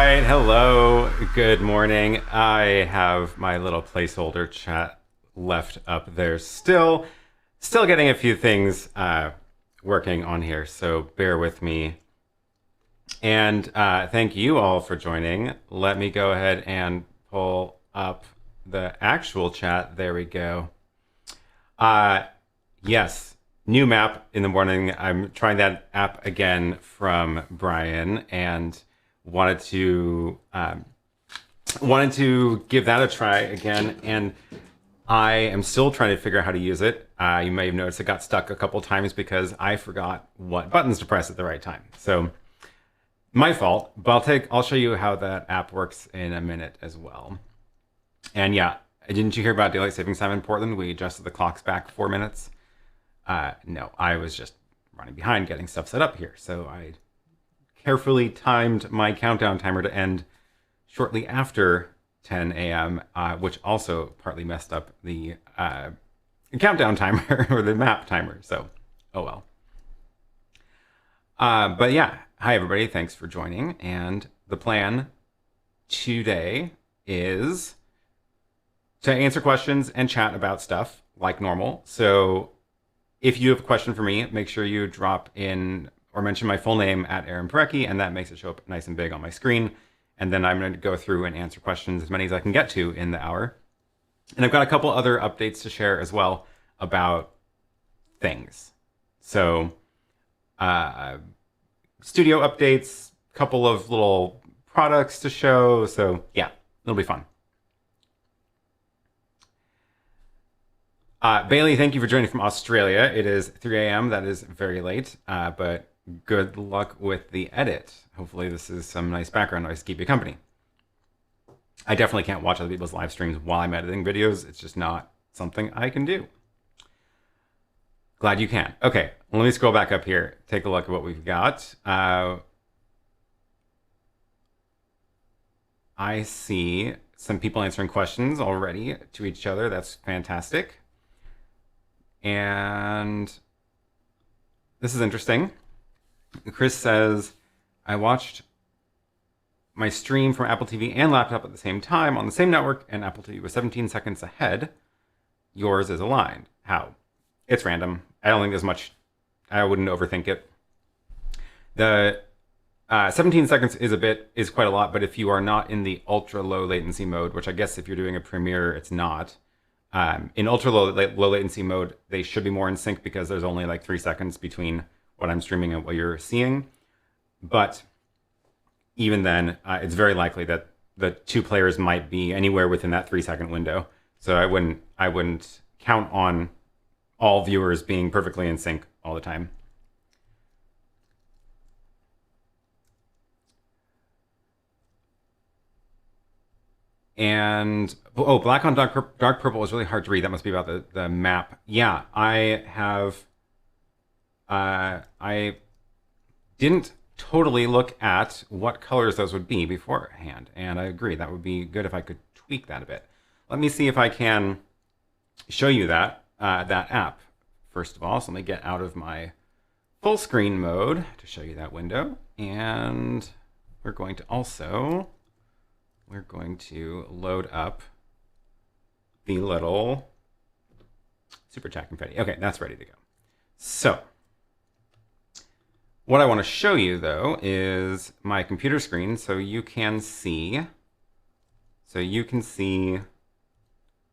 right, hello, good morning. I have my little placeholder chat left up there still getting a few things working on here, so bear with me. And thank you all for joining. Let me go ahead and pull up the actual chat. There we go. Yes, new map in the morning. I'm trying that app again from Brian and wanted to give that a try again. And I am still trying to figure out how to use it. You may have noticed it got stuck a couple times because I forgot what buttons to press at the right time. So my fault, but I'll show you how that app works in a minute as well. And yeah, didn't you hear about daylight savings time in Portland? We adjusted the clocks back 4 minutes. No, I was just running behind getting stuff set up here. So I carefully timed my countdown timer to end shortly after 10 a.m., which also partly messed up the countdown timer or the map timer. So, oh well. But yeah, hi everybody, thanks for joining. And the plan today is to answer questions and chat about stuff like normal. So if you have a question for me, make sure you drop in or mention my full name at Aaron Parecki, and that makes it show up nice and big on my screen. And then I'm going to go through and answer questions, as many as I can get to in the hour. And I've got a couple other updates to share as well about things. So studio updates, couple of little products to show. So yeah, it'll be fun. Bailey, thank you for joining from Australia. It is 3 a.m. That is very late, but good luck with the edit. Hopefully this is some nice background noise to keep you company. I definitely can't watch other people's live streams while I'm editing videos. It's just not something I can do. Glad you can. Okay, let me scroll back up here. Take a look at what we've got. I see some people answering questions already to each other. That's fantastic. And this is interesting. Chris says, I watched my stream from Apple TV and laptop at the same time on the same network, and Apple TV was 17 seconds ahead. Yours is aligned. How? It's random. I don't think there's much. I wouldn't overthink it. The 17 seconds is quite a lot, but if you are not in the ultra low latency mode, which I guess if you're doing a premiere, it's not. In ultra low latency mode, they should be more in sync because there's only like 3 seconds between what I'm streaming and what you're seeing. But even then, it's very likely that the two players might be anywhere within that 3-second window. So I wouldn't count on all viewers being perfectly in sync all the time. And, oh, black on dark purple is really hard to read. That must be about the map. Yeah, I didn't totally look at what colors those would be beforehand. And I agree, that would be good if I could tweak that a bit. Let me see if I can show you that app, first of all. So let me get out of my full screen mode to show you that window. And we're going to load up the little super chat confetti. Okay, that's ready to go. So what I want to show you though is my computer screen so you can see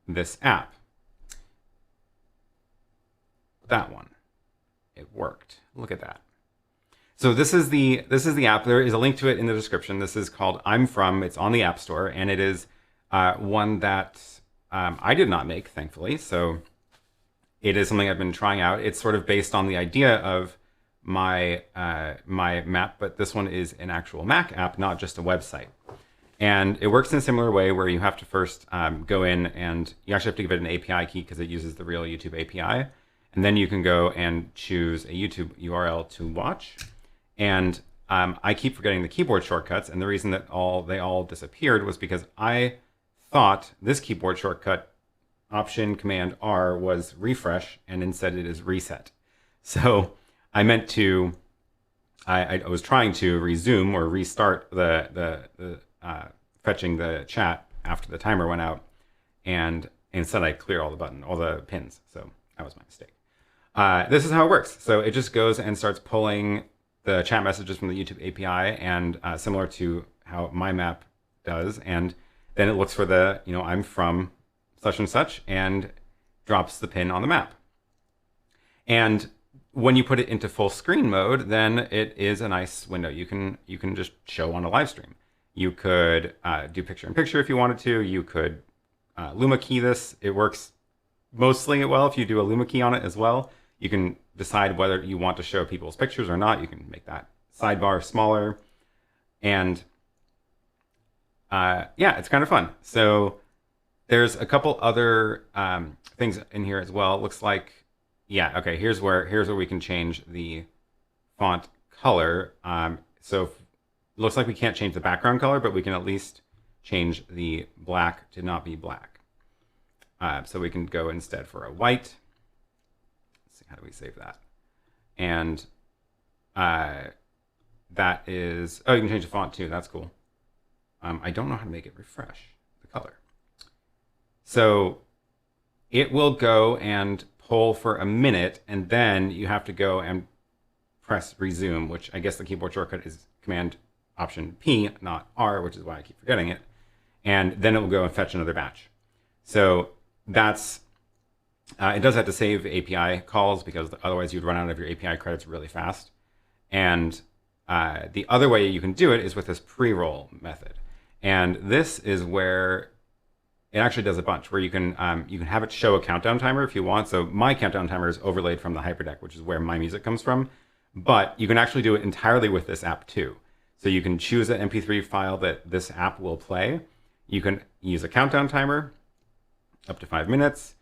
this app. That one. It worked. Look at that. So this is the app. There is a link to it in the description. This is called I'm From. It's on the App Store, and it is one that I did not make, thankfully. So it is something I've been trying out. It's sort of based on the idea of my map, but this one is an actual Mac app, not just a website. And it works in a similar way where you have to first go in and you actually have to give it an API key because it uses the real YouTube API. And then you can go and choose a YouTube URL to watch. And I keep forgetting the keyboard shortcuts. And the reason that they all disappeared was because I thought this keyboard shortcut Option Command R was refresh, and instead it is reset. So I meant to, I was trying to resume or restart the fetching the chat after the timer went out, and instead I clear all the pins. So that was my mistake. This is how it works. So it just goes and starts pulling the chat messages from the YouTube API, and similar to how my map does, and then it looks for the, I'm from such and such, and drops the pin on the map. And when you put it into full screen mode, then it is a nice window. You can just show on a live stream. You could do picture-in-picture if you wanted to. You could Luma key this. It works mostly well if you do a Luma key on it as well. You can decide whether you want to show people's pictures or not. You can make that sidebar smaller. And yeah, it's kind of fun. So there's a couple other things in here as well. It looks like, yeah, okay, here's where we can change the font color. So it looks like we can't change the background color, but we can at least change the black to not be black. So we can go instead for a white. Let's see, how do we save that? And that is, oh, you can change the font too. That's cool. I don't know how to make it refresh the color. So it will go and pull for a minute, and then you have to go and press resume, which I guess the keyboard shortcut is Command Option P, not R, which is why I keep forgetting it. And then it will go and fetch another batch. So that's, it does have to save API calls, because otherwise you'd run out of your API credits really fast. And the other way you can do it is with this pre-roll method. And this is where it actually does a bunch, where you can have it show a countdown timer if you want. So my countdown timer is overlaid from the Hyperdeck, which is where my music comes from. But you can actually do it entirely with this app too. So you can choose an MP3 file that this app will play. You can use a countdown timer up to 5 minutes.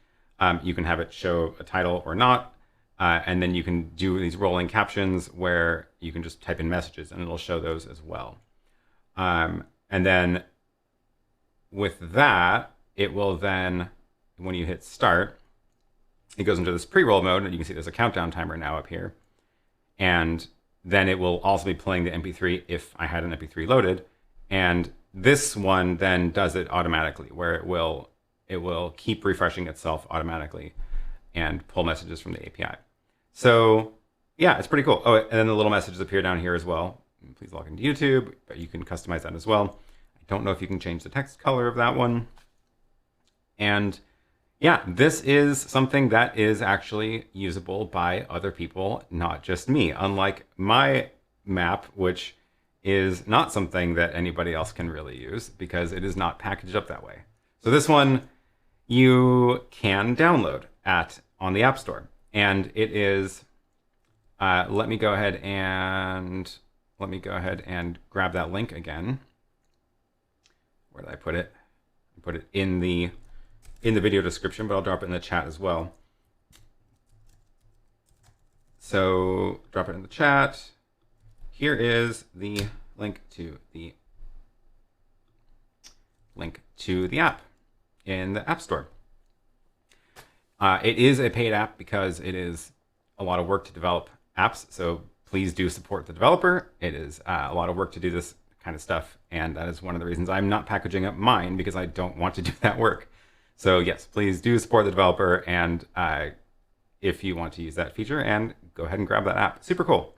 You can have it show a title or not. And then you can do these rolling captions where you can just type in messages and it'll show those as well. And then with that, it will then, when you hit start, it goes into this pre-roll mode, and you can see there's a countdown timer now up here. And then it will also be playing the MP3 if I had an MP3 loaded. And this one then does it automatically, where it will keep refreshing itself automatically and pull messages from the API. So yeah, it's pretty cool. Oh, and then the little messages appear down here as well. Please log into YouTube, but you can customize that as well. I don't know if you can change the text color of that one. And yeah, this is something that is actually usable by other people, not just me. Unlike my map, which is not something that anybody else can really use because it is not packaged up that way. So this one you can download on the App Store. And it is, let me go ahead and grab that link again. Where did I put it? I put it in the video description, but I'll drop it in the chat as well. So drop it in the chat. Here is the link to the app in the App Store. It is a paid app because it is a lot of work to develop apps. So please do support the developer. It is a lot of work to do this kind of stuff. And that is one of the reasons I'm not packaging up mine, because I don't want to do that work. So yes, please do support the developer. And if you want to use that feature, and go ahead and grab that app. Super cool.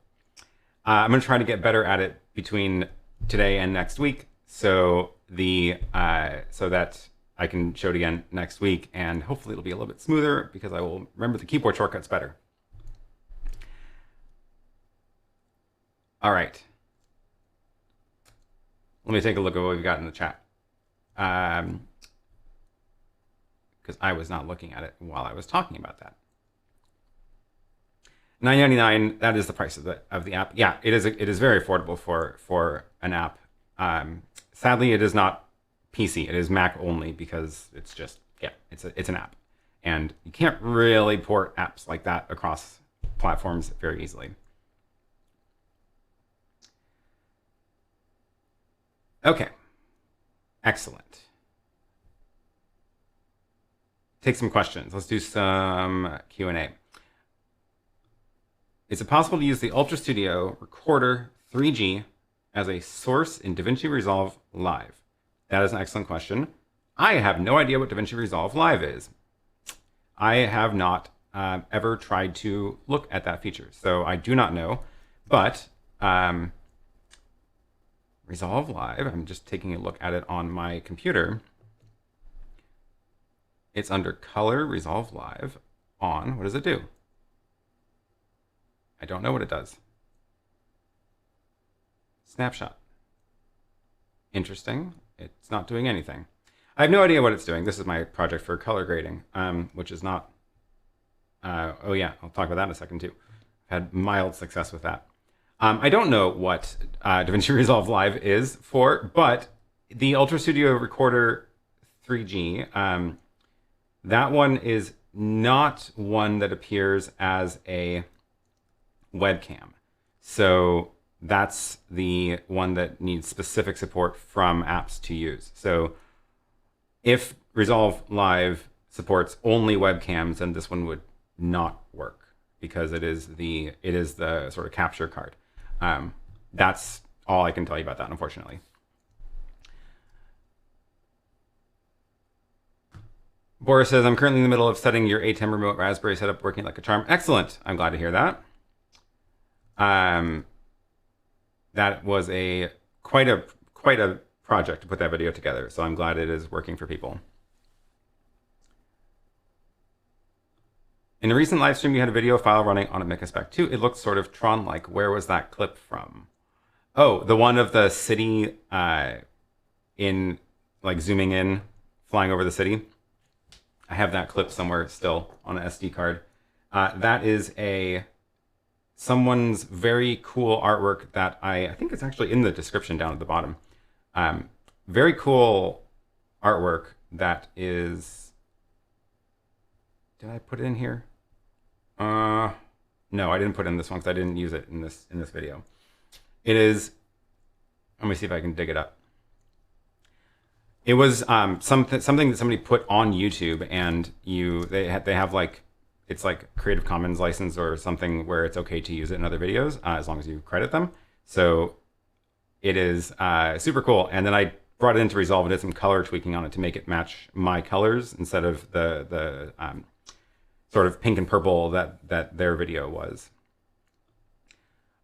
I'm going to try to get better at it between today and next week. So so that I can show it again next week, and hopefully it'll be a little bit smoother because I will remember the keyboard shortcuts better. All right. Let me take a look at what we've got in the chat. Because I was not looking at it while I was talking about that. $9.99, that is the price of the app. Yeah, it is very affordable for an app. Sadly, it is not PC. It is Mac only, because it's just, yeah, it's an app. And you can't really port apps like that across platforms very easily. Okay, excellent. Take some questions. Let's do some Q&A. Is it possible to use the Ultra Studio Recorder 3G as a source in DaVinci Resolve Live? That is an excellent question. I have no idea what DaVinci Resolve Live is. I have not ever tried to look at that feature, so I do not know. But Resolve Live, I'm just taking a look at it on my computer. It's under Color, Resolve Live, on. What does it do? I don't know what it does. Snapshot. Interesting. It's not doing anything. I have no idea what it's doing. This is my project for color grading, which is not... oh yeah, I'll talk about that in a second too. I've had mild success with that. I don't know what DaVinci Resolve Live is for, but the Ultra Studio Recorder 3G, that one is not one that appears as a webcam. So that's the one that needs specific support from apps to use. So if Resolve Live supports only webcams, then this one would not work because it is the sort of capture card. That's all I can tell you about that, unfortunately. Boris says, I'm currently in the middle of setting your ATEM remote Raspberry setup working like a charm. Excellent. I'm glad to hear that. That was quite a project to put that video together, so I'm glad it is working for people. In a recent live stream, you had a video file running on a Mica Spec 2. It looked sort of Tron-like. Where was that clip from? Oh, the one of the city in, like, zooming in, flying over the city. I have that clip somewhere still on an SD card. That is someone's very cool artwork that I think it's actually in the description down at the bottom. Very cool artwork that is... Did I put it in here? No, I didn't put it in this one because I didn't use it in this video. It is... Let me see if I can dig it up. It was something that somebody put on YouTube, and they have like, it's like Creative Commons license or something where it's okay to use it in other videos as long as you credit them. So it is super cool. And then I brought it into Resolve and did some color tweaking on it to make it match my colors instead of the sort of pink and purple that their video was.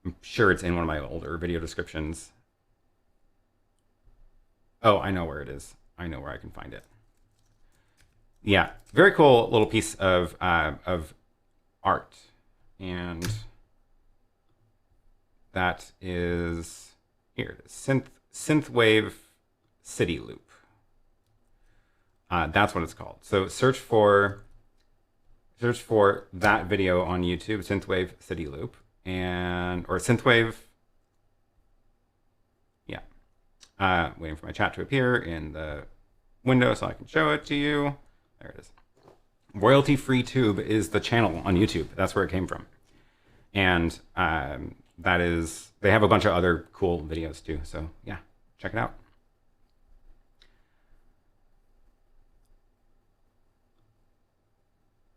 I'm sure it's in one of my older video descriptions. Oh, I know where it is. I know where I can find it. Yeah, very cool little piece of art, and that is here. It is synthwave city loop. That's what it's called. So search for that video on YouTube, synthwave city loop, or synthwave. Waiting for my chat to appear in the window so I can show it to you. There it is. Royalty Free Tube is the channel on YouTube. That's where it came from. And they have a bunch of other cool videos too. So yeah, check it out.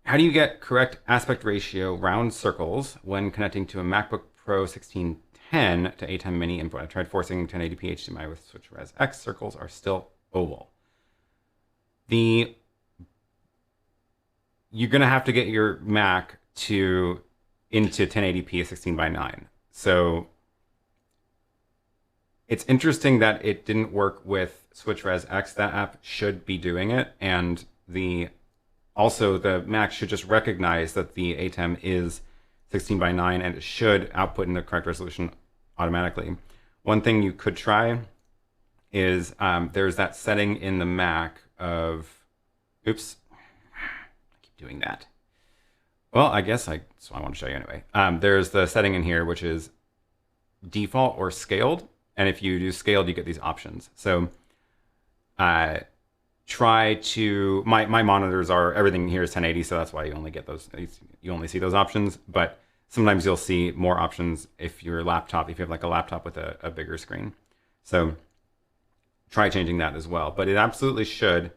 How do you get correct aspect ratio round circles when connecting to a MacBook Pro 1610 to ATEM Mini input? I tried forcing 1080p HDMI with Switch Res X. Circles are still oval. You're gonna have to get your Mac into 1080p 16:9. So it's interesting that it didn't work with Switch Res X. That app should be doing it, and also the Mac should just recognize that the ATEM is 16:9 and it should output in the correct resolution automatically. One thing you could try is there's that setting in the Mac of, oops, I keep doing that. Well, I guess so I want to show you anyway. There's the setting in here, which is default or scaled. And if you do scaled, you get these options. So try to, my monitors everything here is 1080, so that's why you only get those, you only see those options. But sometimes you'll see more options if you have like a laptop with a bigger screen. So try changing that as well. But it absolutely should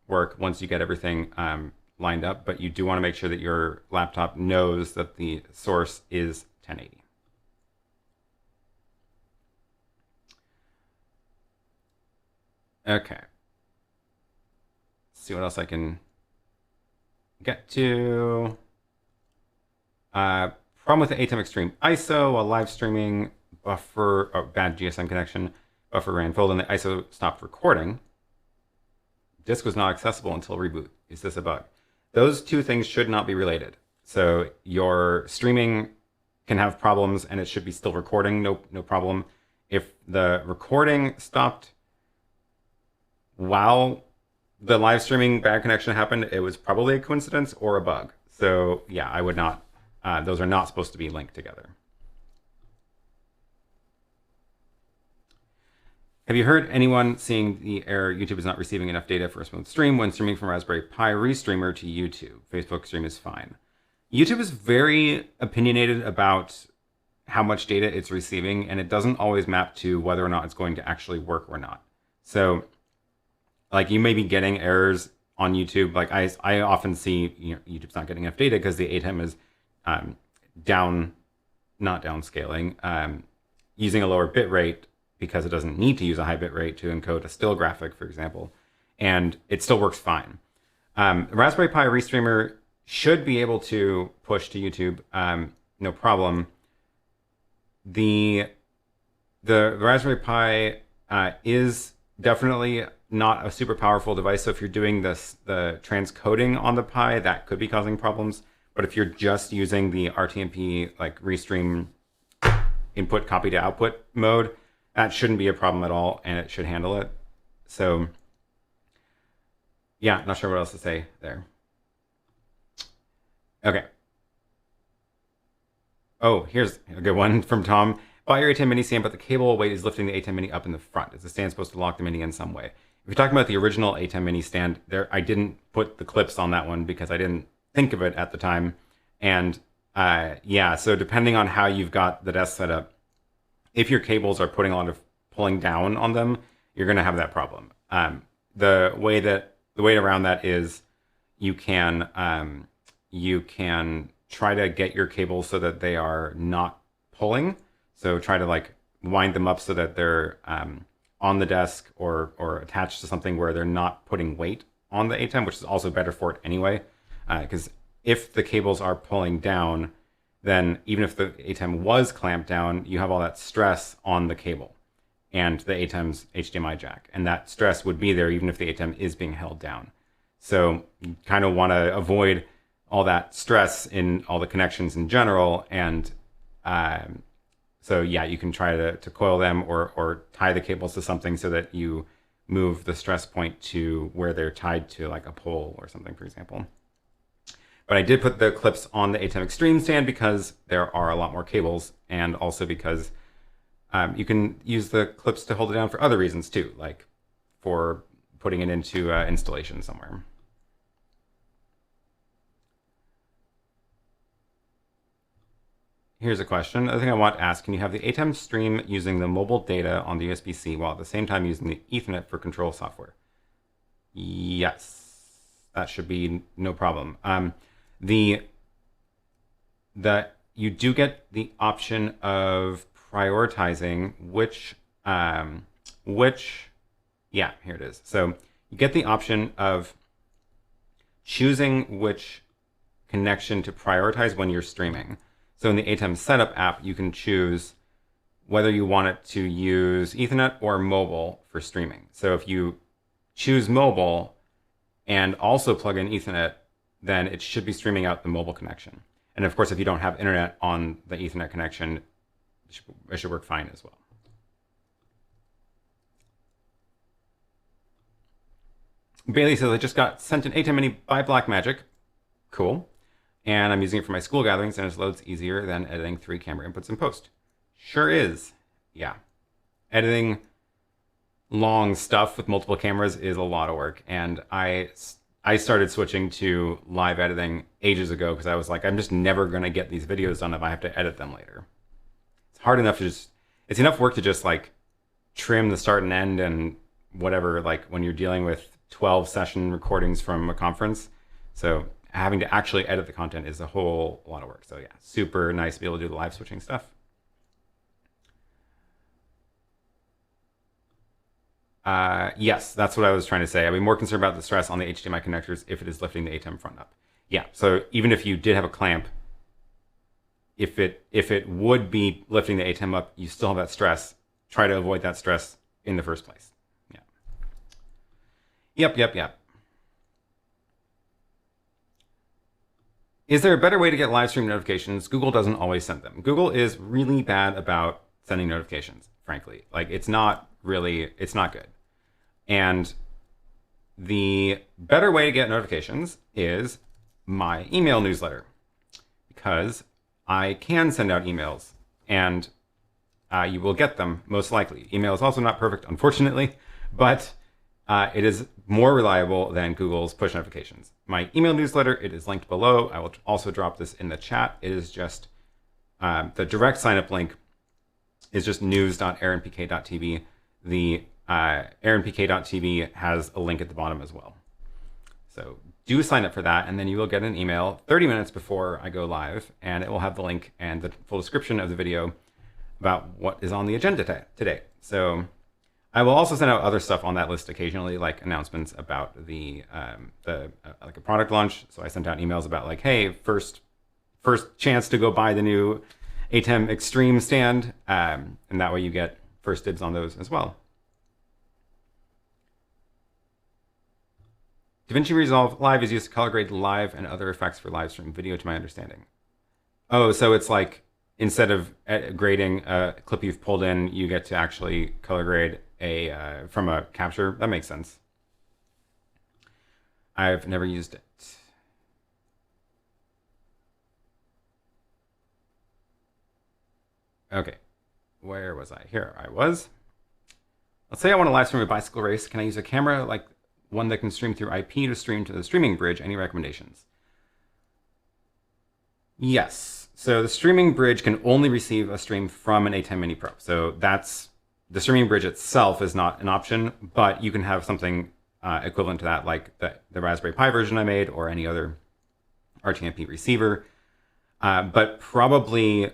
work once you get everything lined up. But you do want to make sure that your laptop knows that the source is 1080. Okay. Let's see what else I can get to. Problem with the ATEM Extreme ISO while live streaming, buffer, bad GSM connection, buffer ran full, and the ISO stopped recording. Disk was not accessible until reboot. Is this a bug? Those two things should not be related. So your streaming can have problems and it should be still recording, no problem. If the recording stopped while the live streaming bad connection happened, it was probably a coincidence or a bug. So yeah, I would not, those are not supposed to be linked together. Have you heard anyone seeing the error YouTube is not receiving enough data for a smooth stream when streaming from Raspberry Pi Restreamer to YouTube? Facebook stream is fine. YouTube is very opinionated about how much data it's receiving, and it doesn't always map to whether or not it's going to actually work or not. So like you may be getting errors on YouTube. Like I often see, you know, YouTube's not getting enough data because the ATEM is not downscaling, using a lower bit rate because it doesn't need to use a high bit rate to encode a still graphic, for example, and it still works fine. Raspberry Pi Restreamer should be able to push to YouTube, no problem. The Raspberry Pi is definitely not a super powerful device, so if you're doing the transcoding on the Pi, that could be causing problems. But if you're just using the RTMP like Restream input copy to output mode, that shouldn't be a problem at all, and it should handle it. So yeah, not sure what else to say there. Okay. Oh, here's a good one from Tom. Buy your ATEM Mini stand, but the cable weight is lifting the ATEM Mini up in the front. Is the stand supposed to lock the Mini in some way? If you're talking about the original ATEM Mini stand, there I didn't put the clips on that one because I didn't think of it at the time. And yeah, so depending on how you've got the desk set up, if your cables are putting a lot of pulling down on them, you're going to have that problem. The way around that is you can try to get your cables so that they are not pulling. So try to like wind them up so that they're on the desk or attached to something where they're not putting weight on the ATEM, which is also better for it anyway. Because if the cables are pulling down, then even if the ATEM was clamped down, you have all that stress on the cable and the ATEM's HDMI jack. And that stress would be there even if the ATEM is being held down. So you kind of want to avoid all that stress in all the connections in general. And so yeah, you can try to coil them or tie the cables to something so that you move the stress point to where they're tied to like a pole or something, for example. But I did put the clips on the ATEM Extreme stand because there are a lot more cables, and also because you can use the clips to hold it down for other reasons too, like for putting it into installation somewhere. Here's a question. Another thing I want to ask, can you have the ATEM stream using the mobile data on the USB-C while at the same time using the Ethernet for control software? Yes, that should be no problem. You do get the option of prioritizing which, yeah, here it is. So you get the option of choosing which connection to prioritize when you're streaming. So in the ATEM Setup app, you can choose whether you want it to use Ethernet or mobile for streaming. So if you choose mobile and also plug in Ethernet, then it should be streaming out the mobile connection. And of course, if you don't have internet on the Ethernet connection, it should work fine as well. Bailey says, I just got sent an ATEM Mini by Blackmagic. Cool. And I'm using it for my school gatherings, and it loads easier than editing 3 camera inputs in post. Sure is. Yeah. Editing long stuff with multiple cameras is a lot of work. And I started switching to live editing ages ago because I was like, I'm just never going to get these videos done if I have to edit them later. It's hard enough to just, it's enough work to just like trim the start and end and whatever, like when you're dealing with 12 session recordings from a conference. So having to actually edit the content is a whole lot of work. So yeah, super nice to be able to do the live switching stuff. Yes, that's what I was trying to say. I'd be more concerned about the stress on the HDMI connectors if it is lifting the ATEM front up. Yeah, so even if you did have a clamp, if it would be lifting the ATEM up, you still have that stress. Try to avoid that stress in the first place. Yeah. Yep. Is there a better way to get live stream notifications? Google doesn't always send them. Google is really bad about sending notifications, frankly. Like, it's not good. And the better way to get notifications is my email newsletter, because I can send out emails and you will get them most likely. Email is also not perfect, unfortunately, but it is more reliable than Google's push notifications. My email newsletter, it is linked below. I will also drop this in the chat. It is just the direct sign up link is just news.aaronpk.tv. The aaronpk.tv has a link at the bottom as well. So do sign up for that, and then you will get an email 30 minutes before I go live, and it will have the link and the full description of the video about what is on the agenda today. So I will also send out other stuff on that list occasionally, like announcements about like a product launch. So I sent out emails about like, hey, first chance to go buy the new ATEM Extreme stand, and that way you get first dibs on those as well. DaVinci Resolve Live is used to color grade live and other effects for live stream video, to my understanding. Oh, so it's like instead of grading a clip you've pulled in, you get to actually color grade from a capture. That makes sense. I've never used it. Okay, where was I? Here I was. Let's say I want to live stream a bicycle race. Can I use a camera like one that can stream through IP to stream to the streaming bridge? Any recommendations? Yes. So the streaming bridge can only receive a stream from an ATEM Mini Pro. So that's the streaming bridge itself is not an option, but you can have something equivalent to that, like the Raspberry Pi version I made, or any other RTMP receiver. But probably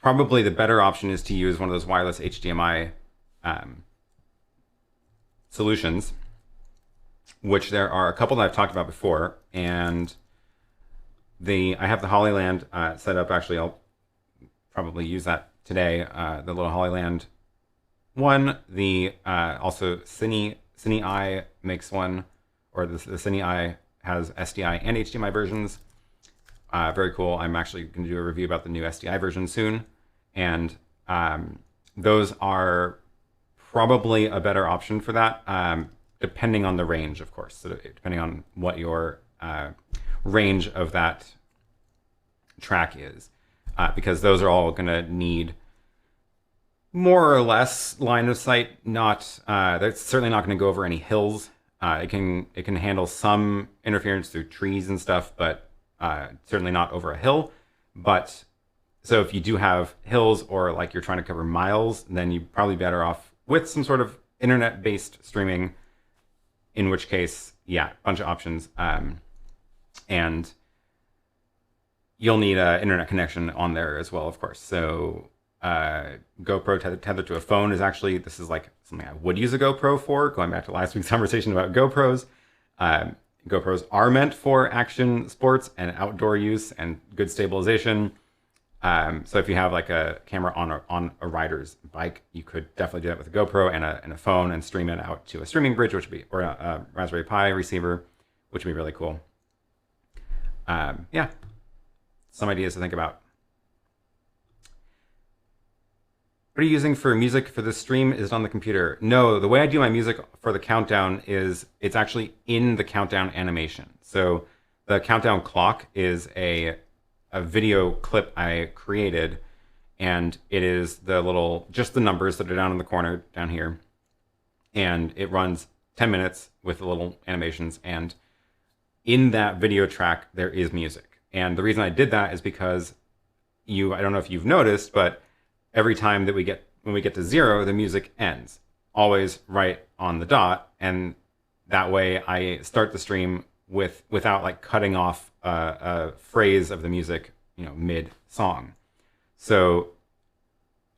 the better option is to use one of those wireless HDMI solutions, which there are a couple that I've talked about before, and I have the Hollyland set up. Actually, I'll probably use that today. The little Hollyland one. The also Cine Eye makes one, or the Cine Eye has SDI and HDMI versions. Very cool. I'm actually going to do a review about the new SDI version soon, and those are probably a better option for that, depending on the range, of course. So depending on what your range of that track is, because those are all going to need more or less line of sight. That's certainly not going to go over any hills. It can handle some interference through trees and stuff, but certainly not over a hill. But so if you do have hills, or like you're trying to cover miles, then you're probably better off with some sort of internet-based streaming, in which case, yeah, a bunch of options. And you'll need an internet connection on there as well, of course. So GoPro tethered to a phone is actually, this is like something I would use a GoPro for, going back to last week's conversation about GoPros. GoPros are meant for action sports and outdoor use and good stabilization. So if you have like a camera on a rider's bike, you could definitely do that with a GoPro and a phone, and stream it out to a streaming bridge, which would be, or a Raspberry Pi receiver, which would be really cool. Yeah, some ideas to think about. What are you using for music for the stream? Is it on the computer? No, the way I do my music for the countdown is it's actually in the countdown animation. So the countdown clock is a video clip I created, and it is just the numbers that are down in the corner down here. And it runs 10 minutes with the little animations, and in that video track, there is music. And the reason I did that is because I don't know if you've noticed, but every time that when we get to 0, the music ends, always right on the dot. And that way I start the stream without like cutting off a phrase of the music, mid song. So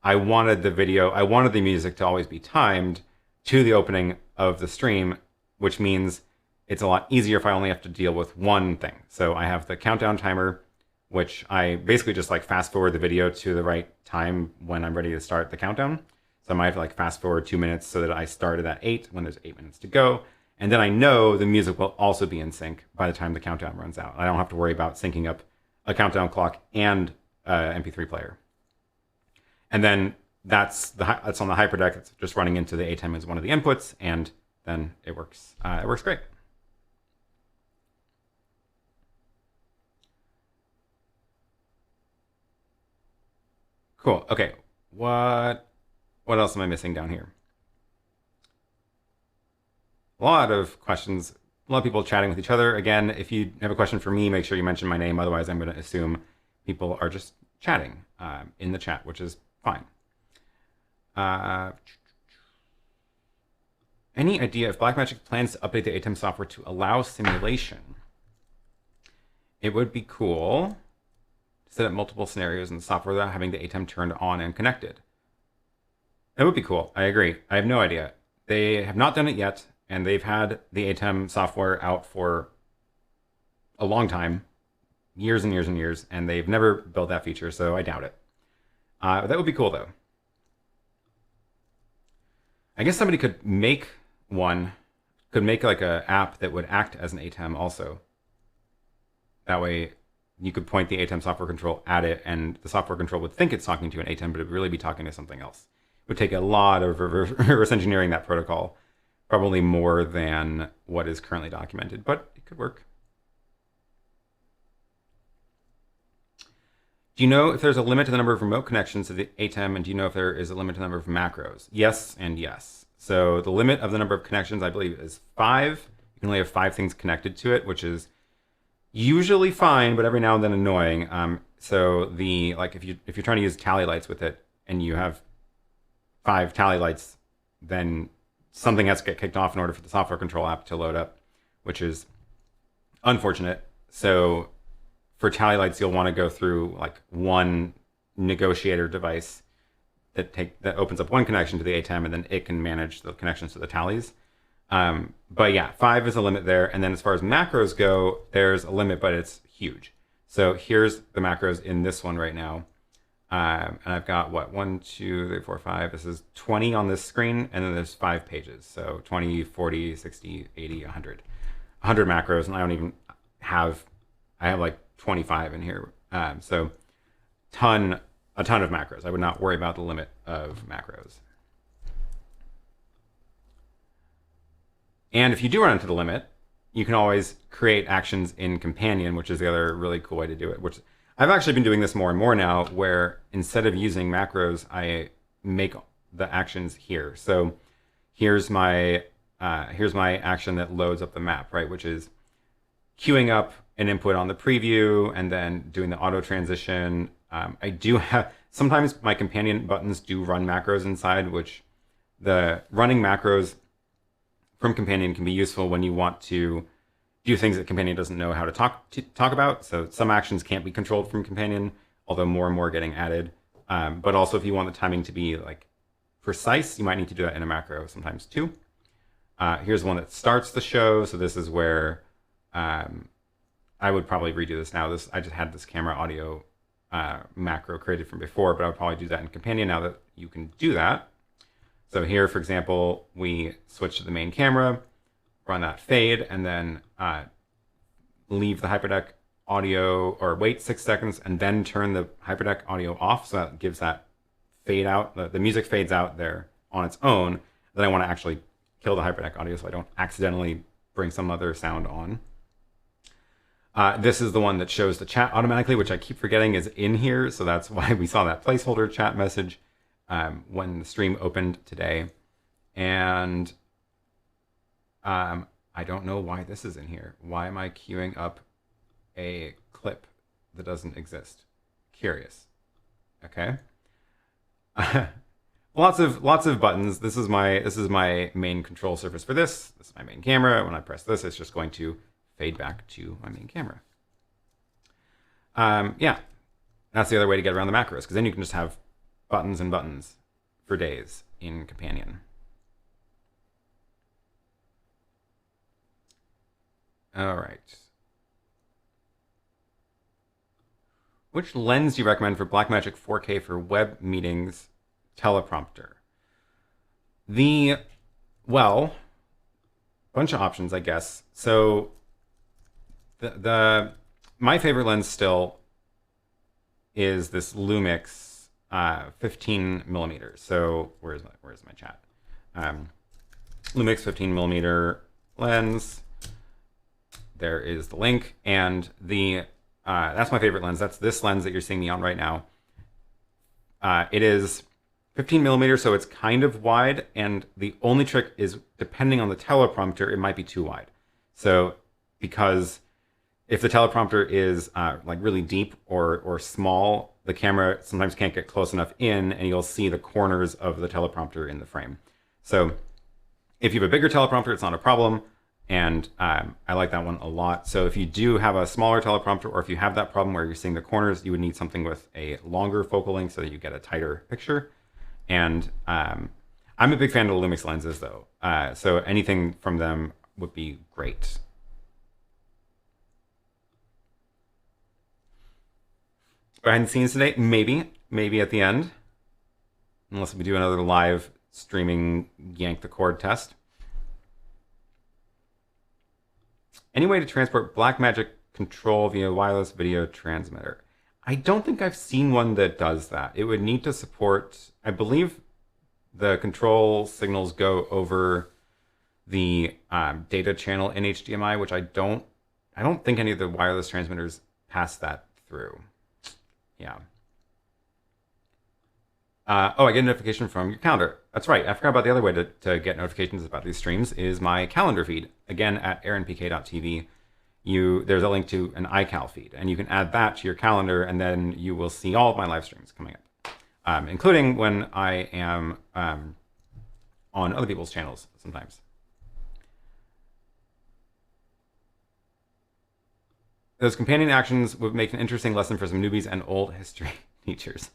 I wanted the music to always be timed to the opening of the stream, which means it's a lot easier if I only have to deal with one thing. So I have the countdown timer, which I basically just like fast forward the video to the right time when I'm ready to start the countdown. So I might have to like fast forward 2 minutes so that I started at 8 when there's 8 minutes to go. And then I know the music will also be in sync by the time the countdown runs out. I don't have to worry about syncing up a countdown clock and MP3 player. And then that's on the Hyperdeck. It's just running into the ATEM as one of the inputs, and then it works. It works great. Cool. Okay. What else am I missing down here? A lot of questions. A lot of people chatting with each other. Again, if you have a question for me, make sure you mention my name. Otherwise, I'm going to assume people are just chatting in the chat, which is fine. Any idea if Blackmagic plans to update the ATEM software to allow simulation? It would be cool to set up multiple scenarios in the software without having the ATEM turned on and connected. It would be cool. I agree. I have no idea. They have not done it yet, and they've had the ATEM software out for a long time, years and years and years, and they've never built that feature, so I doubt it. That would be cool, though. I guess somebody could make like an app that would act as an ATEM also. That way you could point the ATEM software control at it, and the software control would think it's talking to an ATEM, but it would really be talking to something else. It would take a lot of reverse engineering that protocol, probably more than what is currently documented, but it could work. Do you know if there's a limit to the number of remote connections to the ATEM, and do you know if there is a limit to the number of macros? Yes and yes. So the limit of the number of connections, I believe, is 5. You can only have 5 things connected to it, which is usually fine, but every now and then annoying. So if you're trying to use tally lights with it, and you have 5 tally lights, then something has to get kicked off in order for the software control app to load up, which is unfortunate. So for tally lights, you'll want to go through like one negotiator device that opens up one connection to the ATEM, and then it can manage the connections to the tallies. But yeah, 5 is a limit there. And then as far as macros go, there's a limit, but it's huge. So here's the macros in this one right now. And I've got 1, 2, 3, 4, 5. This is 20 on this screen, and then there's 5 pages. So 20, 40, 60, 80, 100. 100 macros, and I have like 25 in here. So a ton of macros. I would not worry about the limit of macros. And if you do run into the limit, you can always create actions in Companion, which is the other really cool way to do it, which I've actually been doing this more and more now, where instead of using macros, I make the actions here. So here's my action that loads up the map, right? Which is queuing up an input on the preview and then doing the auto transition. I do have, sometimes my Companion buttons do run macros inside, which the running macros from Companion can be useful when you want to do things that Companion doesn't know how to talk about. So some actions can't be controlled from Companion, although more and more are getting added. But also if you want the timing to be like precise, you might need to do that in a macro sometimes too. Here's one that starts the show. So this is where I would probably redo this now. I just had this camera audio macro created from before, but I would probably do that in Companion now that you can do that. So here, for example, we switch to the main camera, run that fade, and then leave the Hyperdeck audio, or wait 6 seconds, and then turn the Hyperdeck audio off. So that gives that fade out. The music fades out there on its own. Then I want to actually kill the Hyperdeck audio so I don't accidentally bring some other sound on. This is the one that shows the chat automatically, which I keep forgetting is in here. So that's why we saw that placeholder chat message when the stream opened today. And I don't know why this is in here. Why am I queuing up a clip that doesn't exist? Curious. Okay. Lots of buttons. This is my main control surface for this. This is my main camera. When I press this, it's just going to fade back to my main camera. Yeah, that's the other way to get around the macros, because then you can just have buttons and buttons for days in Companion. All right. Which lens do you recommend for Blackmagic 4K for web meetings teleprompter? Well, bunch of options, I guess. So my favorite lens still is this Lumix 15 millimeters. So where's my chat? Lumix 15 millimeter lens. There is the link, and that's my favorite lens. That's this lens that you're seeing me on right now. It is 15 millimeters, so it's kind of wide, and the only trick is, depending on the teleprompter, it might be too wide. So because if the teleprompter is like really deep or small, the camera sometimes can't get close enough in, and you'll see the corners of the teleprompter in the frame. So if you have a bigger teleprompter, it's not a problem. And I like that one a lot. So if you do have a smaller teleprompter, or if you have that problem where you're seeing the corners, you would need something with a longer focal length so that you get a tighter picture. And I'm a big fan of the Lumix lenses, though. So anything from them would be great. Behind the scenes today? Maybe at the end. Unless we do another live streaming yank the cord test. Any way to transport Blackmagic control via wireless video transmitter? I don't think I've seen one that does that. It would need to support, I believe the control signals go over the data channel in HDMI, which I don't think any of the wireless transmitters pass that through. Yeah. Oh, I get a notification from your calendar. That's right. I forgot about the other way to get notifications about these streams is my calendar feed. Again, at aaronpk.tv, there's a link to an iCal feed, and you can add that to your calendar, and then you will see all of my live streams coming up, including when I am on other people's channels sometimes. Those companion actions would make an interesting lesson for some newbies and old history teachers.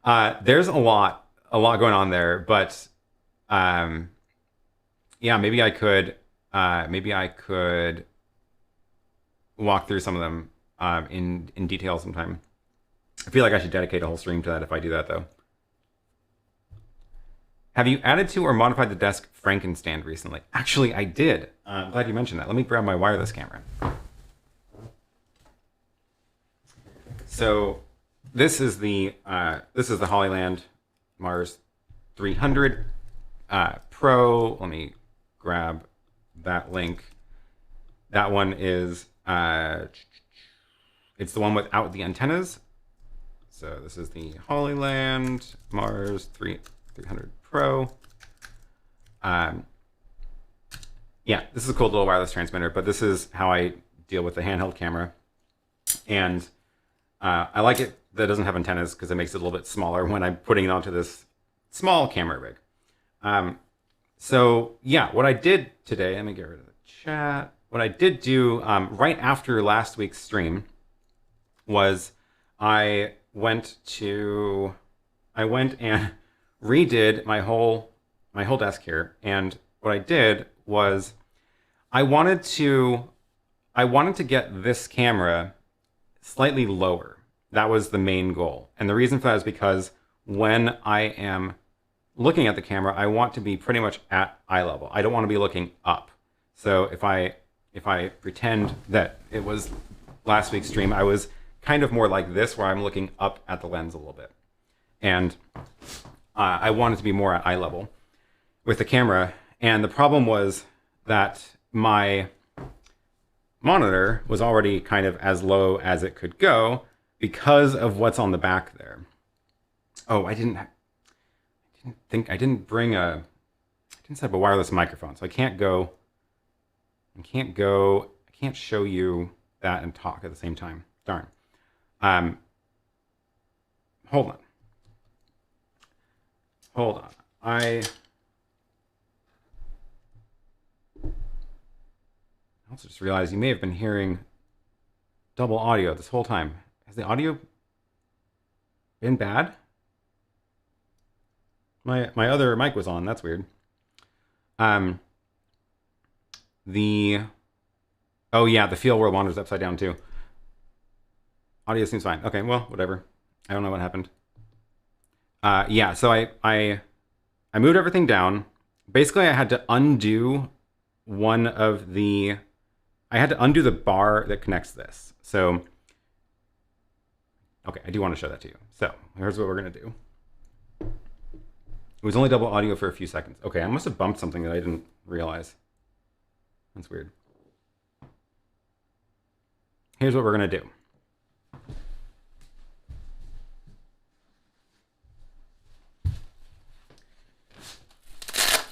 There's a lot going on there, but yeah, maybe I could walk through some of them in detail sometime. I feel like I should dedicate a whole stream to that if I do that, though. Have you added to or modified the desk Frankenstand recently? Actually, I did. I'm glad you mentioned that. Let me grab my wireless camera. So this is the Hollyland Mars 300 Pro. Let me grab that link. That one is it's the one without the antennas. So this is the Hollyland Mars 300 Pro. Yeah, this is a cool little wireless transmitter, but this is how I deal with the handheld camera. And I like it that it doesn't have antennas because it makes it a little bit smaller when I'm putting it onto this small camera rig. So yeah, what I did today, let me get rid of the chat. What I did do right after last week's stream was I went and redid my whole desk here. And what I did was I wanted to get this camera slightly lower. That was the main goal. And the reason for that is because when I am looking at the camera, I want to be pretty much at eye level. I don't want to be looking up. So if I pretend that it was last week's stream, I was kind of more like this, where I'm looking up at the lens a little bit. And I wanted to be more at eye level with the camera. And the problem was that my monitor was already kind of as low as it could go because of what's on the back there. Oh, I didn't set up a wireless microphone, so I can't show you that and talk at the same time. Darn. Hold on. I also just realized you may have been hearing double audio this whole time. Has the audio been bad? My other mic was on. That's weird. Oh yeah, the field world monitor's upside down too. Audio seems fine. Okay, well, whatever. I don't know what happened. Yeah, so I moved everything down. Basically, I had to undo one of the... I had to undo the bar that connects this. So, okay, I do want to show that to you. So, here's what we're going to do. It was only double audio for a few seconds. Okay, I must have bumped something that I didn't realize. That's weird. Here's what we're going to do.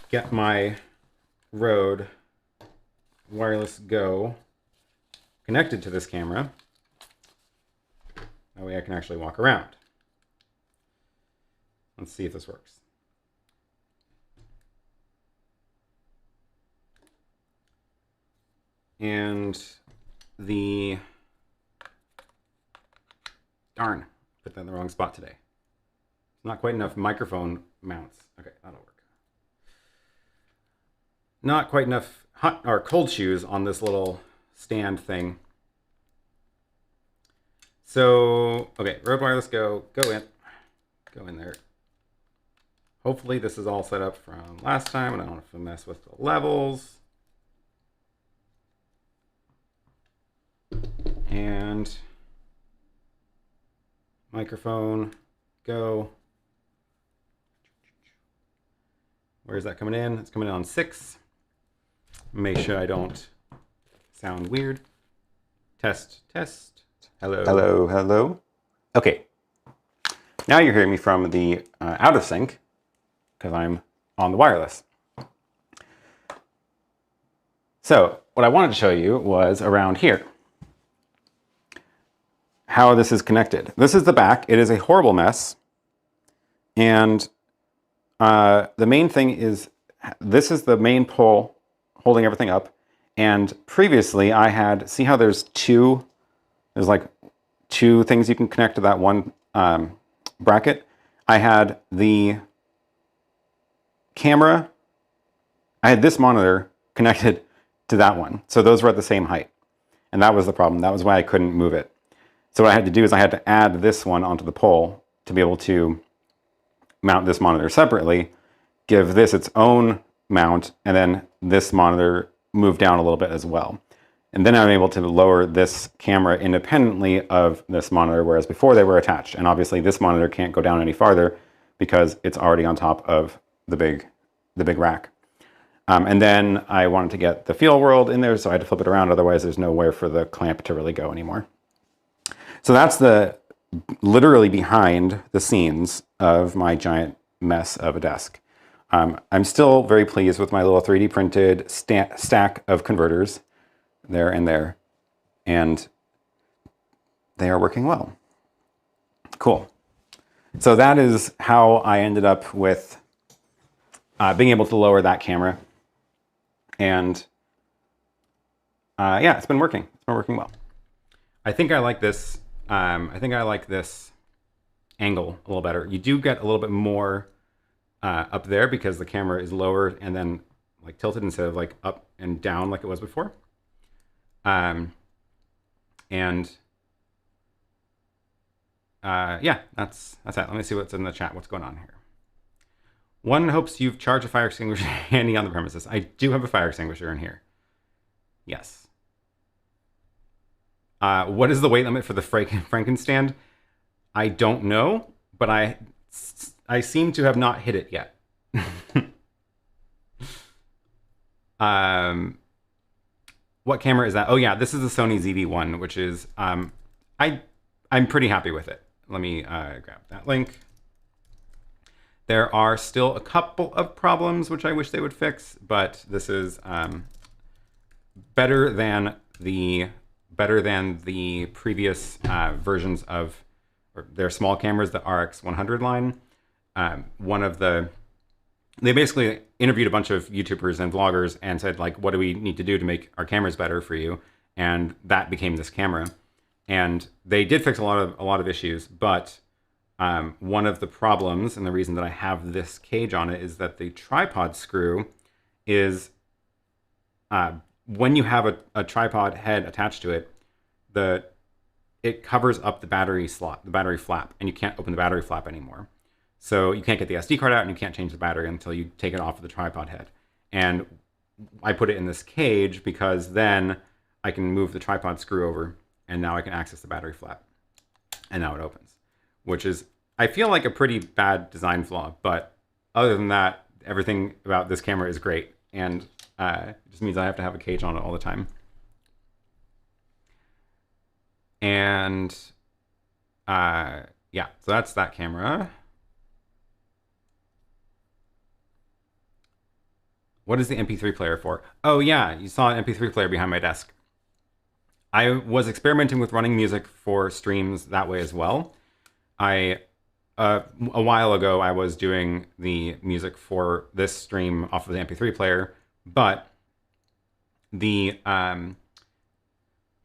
Get my Rode Wireless Go connected to this camera. That way I can actually walk around. Let's see if this works. And the... Darn, put that in the wrong spot today. Not quite enough microphone mounts. Okay, that'll work. Not quite enough hot or cold shoes on this little stand thing. So, okay, Rode Wireless Go in there. Hopefully this is all set up from last time and I don't have to mess with the levels. And microphone, go. Where's that coming in? It's coming in on 6. Make sure I don't sound weird. Test, test. Hello. Hello, hello. Okay. Now you're hearing me from the out of sync because I'm on the wireless. So what I wanted to show you was around here. How this is connected. This is the back. It is a horrible mess. And the main thing is, this is the main pole holding everything up. And previously I had, see how there's like two things you can connect to that one bracket? I had the camera, I had this monitor connected to that one. So those were at the same height. And that was the problem. That was why I couldn't move it. So what I had to do is I had to add this one onto the pole to be able to mount this monitor separately, give this its own mount, and then this monitor move down a little bit as well. And then I'm able to lower this camera independently of this monitor, whereas before they were attached. And obviously this monitor can't go down any farther because it's already on top of the big rack. And then I wanted to get the field world in there, so I had to flip it around, otherwise there's nowhere for the clamp to really go anymore. So that's the literally behind the scenes of my giant mess of a desk. I'm still very pleased with my little 3D printed stack of converters there and there, and they are working well. Cool. So that is how I ended up with being able to lower that camera. And yeah, it's been working. It's been working well. I think I like this. I think I like this angle a little better. You do get a little bit more up there because the camera is lower and then like tilted instead of like up and down like it was before. Yeah, that's it. Let me see what's in the chat. What's going on here? One hopes you've charged a fire extinguisher handy on the premises. I do have a fire extinguisher in here. Yes. What is the weight limit for the Frankenstand? I don't know, but I seem to have not hit it yet. What camera is that? Oh yeah, this is the Sony ZV-1, which is, I'm pretty happy with it. Let me grab that link. There are still a couple of problems which I wish they would fix, but this is better than the previous versions of their small cameras, the RX100 line. They basically interviewed a bunch of YouTubers and vloggers and said, like, what do we need to do to make our cameras better for you? And that became this camera. And they did fix a lot of issues, but one of the problems, and the reason that I have this cage on it, is that the tripod screw is when you have a tripod head attached to it, it covers up the battery slot, the battery flap, and you can't open the battery flap anymore. So you can't get the SD card out and you can't change the battery until you take it off of the tripod head. And I put it in this cage because then I can move the tripod screw over and now I can access the battery flap. And now it opens, which is, I feel like a pretty bad design flaw, but other than that, everything about this camera is great. And it just means I have to have a cage on it all the time. And yeah, so that's that camera. What is the MP3 player for? Oh yeah, you saw an MP3 player behind my desk. I was experimenting with running music for streams that way as well. A while ago, I was doing the music for this stream off of the MP3 player, but the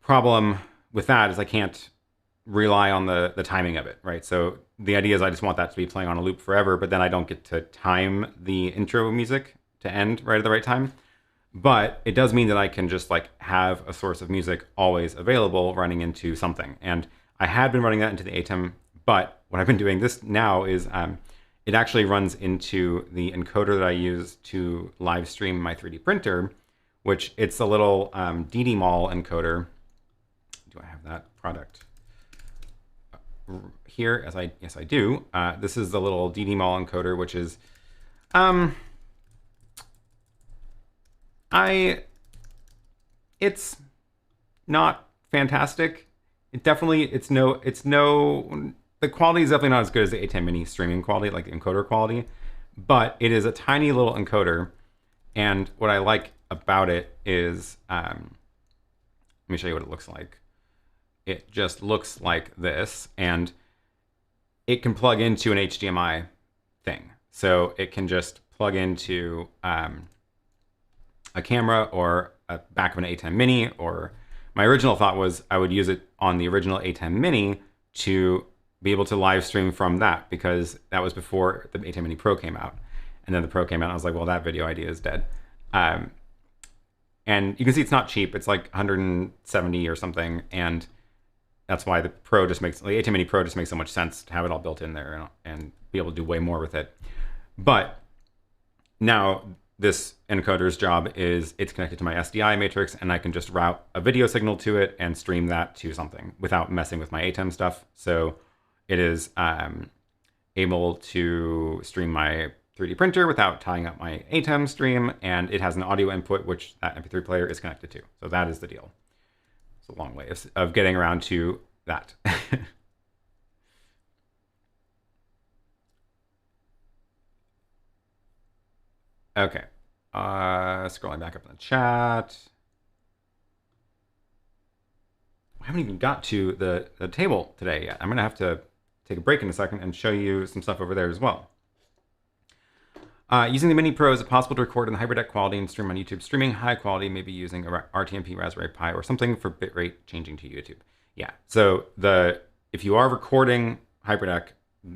problem with that is I can't rely on the timing of it, right? So the idea is I just want that to be playing on a loop forever, but then I don't get to time the intro music to end right at the right time. But it does mean that I can just like have a source of music always available running into something. And I had been running that into the ATEM, but what I've been doing this now is it actually runs into the encoder that I use to live stream my 3D printer, which it's a little DDMall encoder. Do I have that product here? Yes, I do. This is the little DDMall encoder, which is it's not fantastic. The quality is definitely not as good as the ATEM Mini streaming quality, like the encoder quality, but it is a tiny little encoder. And what I like about it is, let me show you what it looks like. It just looks like this, and it can plug into an HDMI thing. So it can just plug into a camera or a back of an ATEM Mini, or my original thought was I would use it on the original ATEM Mini to be able to live stream from that, because that was before the ATEM Mini Pro came out. And then the Pro came out and I was like, well, that video idea is dead. And you can see it's not cheap. It's like 170 or something. And that's why the ATEM Mini Pro just makes so much sense to have it all built in there and be able to do way more with it. But now this encoder's job is it's connected to my SDI matrix, and I can just route a video signal to it and stream that to something without messing with my ATEM stuff. So it is able to stream my 3D printer without tying up my ATEM stream, and it has an audio input, which that MP3 player is connected to. So that is the deal. It's a long way of getting around to that. Okay, scrolling back up in the chat. I haven't even got to the table today yet. I'm gonna have to take a break in a second and show you some stuff over there as well. Using the Mini Pro, is it possible to record in the Hyperdeck quality and stream on YouTube? Streaming high quality, maybe using a RTMP Raspberry Pi or something for bitrate changing to YouTube. Yeah, so if you are recording Hyperdeck,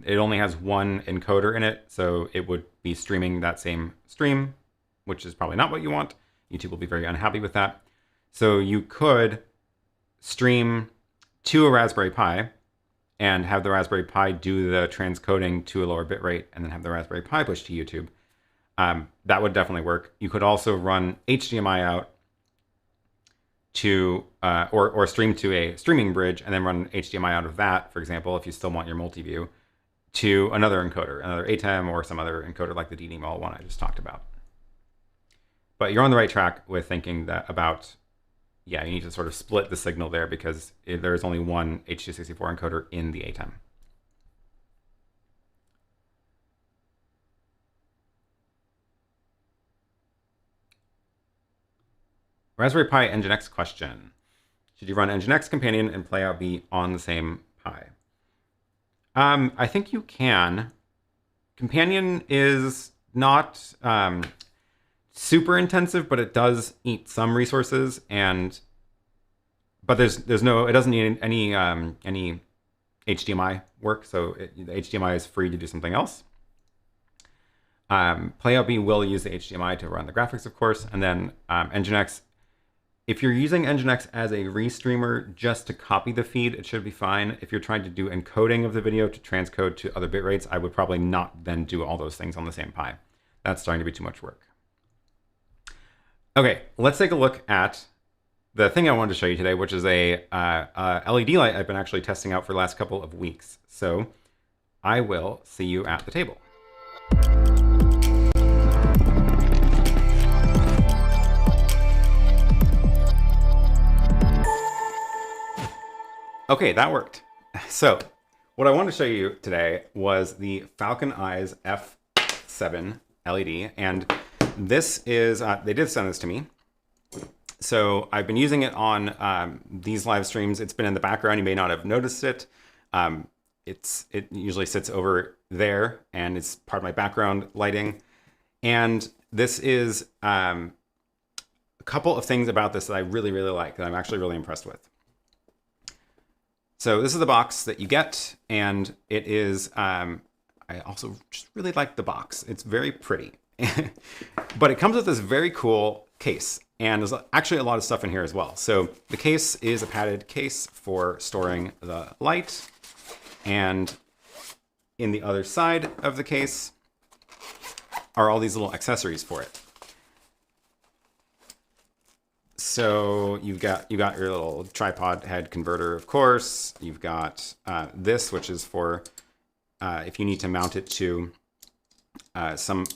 it only has one encoder in it, so it would be streaming that same stream, which is probably not what you want. YouTube will be very unhappy with that. So you could stream to a Raspberry Pi and have the Raspberry Pi do the transcoding to a lower bitrate and then have the Raspberry Pi push to YouTube. That would definitely work. You could also run HDMI out to, or stream to a streaming bridge and then run HDMI out of that, for example, if you still want your multi-view, to another encoder, another ATEM or some other encoder like the DDMall one I just talked about. But you're on the right track with thinking that about, yeah, you need to sort of split the signal there because there's only one H.264 encoder in the ATEM. Raspberry Pi Nginx question. Should you run Nginx Companion and Playout B on the same Pi? I think you can. Companion is not super intensive, but it does eat some resources, but there's no, it doesn't need any HDMI work, so the HDMI is free to do something else. Playout B will use the HDMI to run the graphics, of course, and then Nginx If you're using Nginx as a restreamer just to copy the feed, it should be fine. If you're trying to do encoding of the video to transcode to other bit rates, I would probably not then do all those things on the same Pi. That's starting to be too much work. Okay, let's take a look at the thing I wanted to show you today, which is a LED light I've been actually testing out for the last couple of weeks. So I will see you at the table. Okay, that worked. So what I wanted to show you today was the Falcon Eyes F7 LED. And this is, they did send this to me. So I've been using it on these live streams. It's been in the background. You may not have noticed it. It usually sits over there and it's part of my background lighting. And this is a couple of things about this that I really, really like, that I'm actually really impressed with. So this is the box that you get, and it is, I also just really like the box. It's very pretty, but it comes with this very cool case, and there's actually a lot of stuff in here as well. So the case is a padded case for storing the light, and in the other side of the case are all these little accessories for it. So you've got your little tripod head converter, of course. You've got this, which is for if you need to mount it to something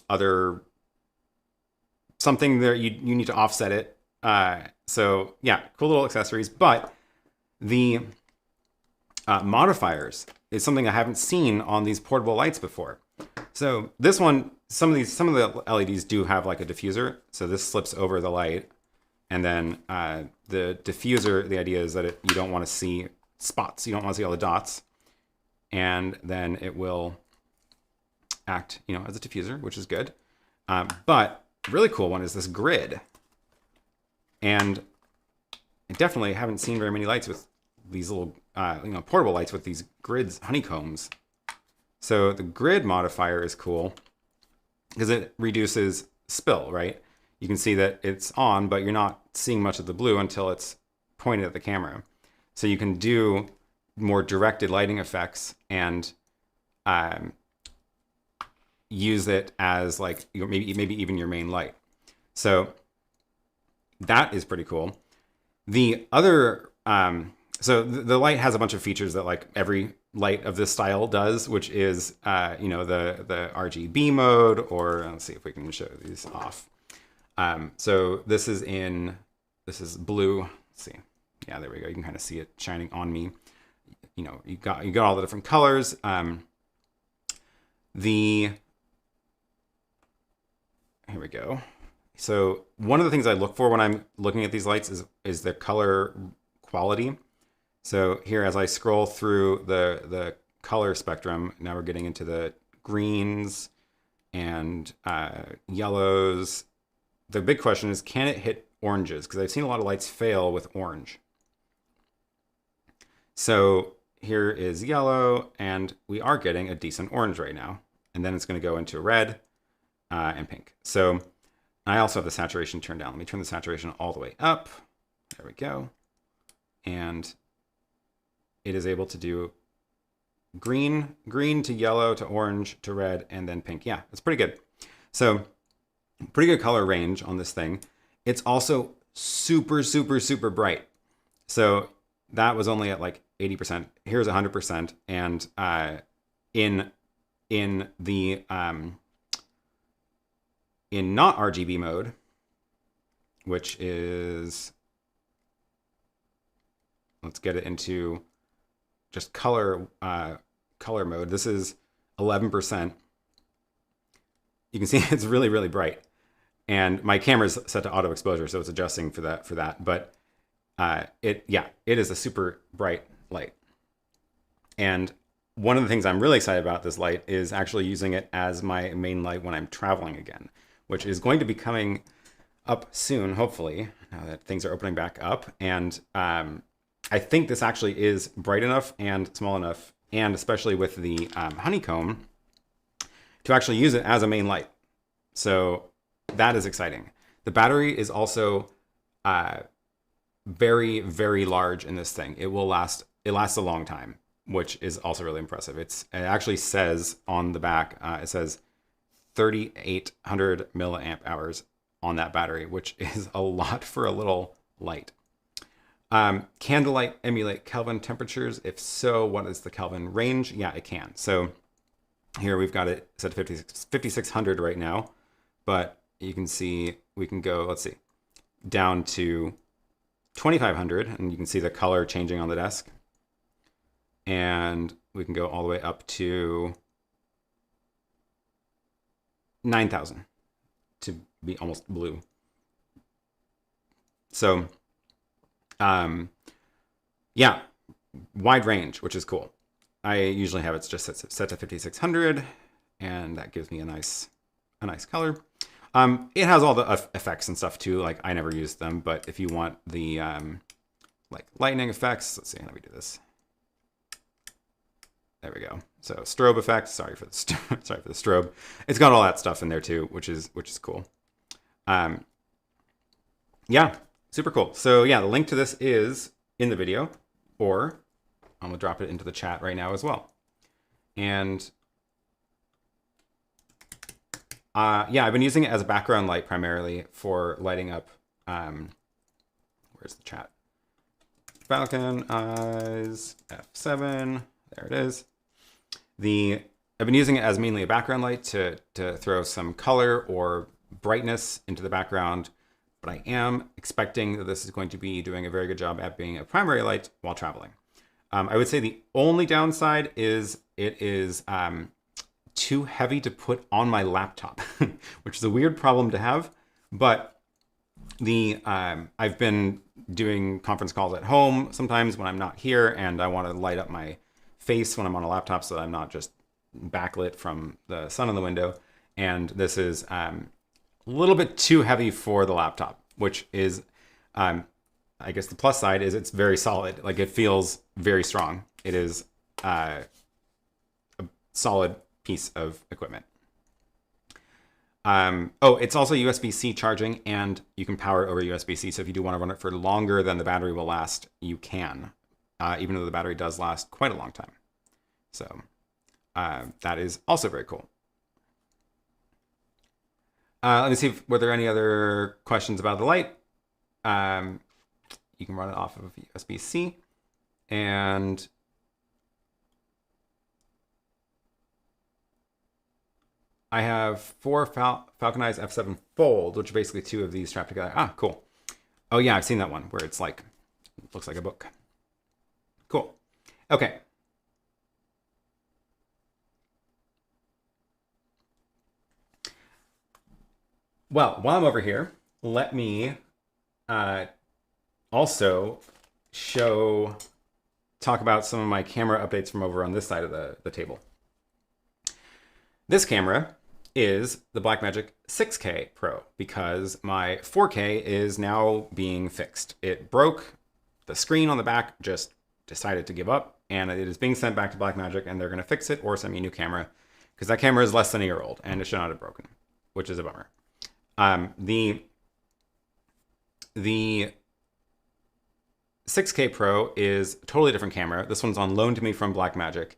there you need to offset it. So yeah, cool little accessories. But the modifiers is something I haven't seen on these portable lights before. So this one, some of the LEDs do have like a diffuser. So this slips over the light. And then the diffuser, the idea is that you don't want to see spots. You don't want to see all the dots. And then it will act, as a diffuser, which is good. But the really cool one is this grid. And I definitely haven't seen very many lights with these little, portable lights with these grids, honeycombs. So the grid modifier is cool because it reduces spill, right? You can see that it's on, but you're not seeing much of the blue until it's pointed at the camera. So you can do more directed lighting effects and use it as like maybe even your main light. So that is pretty cool. The other, so the light has a bunch of features that like every light of this style does, which is, the RGB mode, or let's see if we can show these off. So this is blue. Let's see. Yeah, there we go. You can kind of see it shining on me. You got all the different colors. Here we go. So one of the things I look for when I'm looking at these lights is the color quality. So here, as I scroll through the color spectrum, now we're getting into the greens and yellows. The big question is, can it hit oranges? Because I've seen a lot of lights fail with orange. So here is yellow, and we are getting a decent orange right now. And then it's going to go into red and pink. So I also have the saturation turned down. Let me turn the saturation all the way up. There we go. And it is able to do green to yellow to orange to red and then pink. Yeah, it's pretty good. So pretty good color range on this thing. It's also super, super, super bright. So that was only at like 80%. Here's 100%. And in not RGB mode, which is, let's get it into just color mode. This is 11%. You can see it's really, really bright. And my camera's set to auto exposure, so it's adjusting for that. But it is a super bright light. And one of the things I'm really excited about this light is actually using it as my main light when I'm traveling again, which is going to be coming up soon, hopefully, now that things are opening back up. And I think this actually is bright enough and small enough, and especially with the honeycomb, to actually use it as a main light. So that is exciting. The battery is also very, very large in this thing. It lasts a long time, which is also really impressive. It actually says on the back, it says 3,800 milliamp hours on that battery, which is a lot for a little light. Can the light emulate Kelvin temperatures? If so, what is the Kelvin range? Yeah, it can. So here we've got it set to 5,600 right now, but you can see we can go, let's see, down to 2,500, and you can see the color changing on the desk. And we can go all the way up to 9,000 to be almost blue. So, yeah, wide range, which is cool. I usually have it just set to 5,600, and that gives me a nice color. It has all the effects and stuff too. Like, I never use them, but if you want the like lightning effects, let's see, how do we do this? There we go. So strobe effects. Sorry for the strobe. It's got all that stuff in there too, which is cool. Yeah, super cool. So yeah, the link to this is in the video, or I'm gonna drop it into the chat right now as well. And yeah, I've been using it as a background light primarily for lighting up. Where's the chat? Falcon Eyes F7. There it is. I've been using it as mainly a background light to throw some color or brightness into the background, but I am expecting that this is going to be doing a very good job at being a primary light while traveling. I would say the only downside is it is too heavy to put on my laptop, which is a weird problem to have, but I've been doing conference calls at home sometimes when I'm not here, and I want to light up my face when I'm on a laptop so that I'm not just backlit from the sun in the window. And this is a little bit too heavy for the laptop, which is, I guess the plus side is it's very solid. Like, it feels very strong. It is a solid piece of equipment. Oh, it's also USB-C charging, and you can power it over USB-C. So if you do want to run it for longer than the battery will last, you can. Even though the battery does last quite a long time. So that is also very cool. Let me see were there any other questions about the light. You can run it off of USB-C. And I have 4 Falcon Eyes F7 Fold, which are basically 2 of these strapped together. Ah, cool. Oh yeah, I've seen that one where it's like, looks like a book. Cool. Okay. Well, while I'm over here, let me also talk about some of my camera updates from over on this side of the table. This camera is the Blackmagic 6K Pro because my 4K is now being fixed. It broke. The screen on the back just decided to give up, and it is being sent back to Blackmagic, and they're going to fix it or send me a new camera because that camera is less than a year old and it should not have broken, which is a bummer. The 6K Pro is a totally different camera. This one's on loan to me from Blackmagic,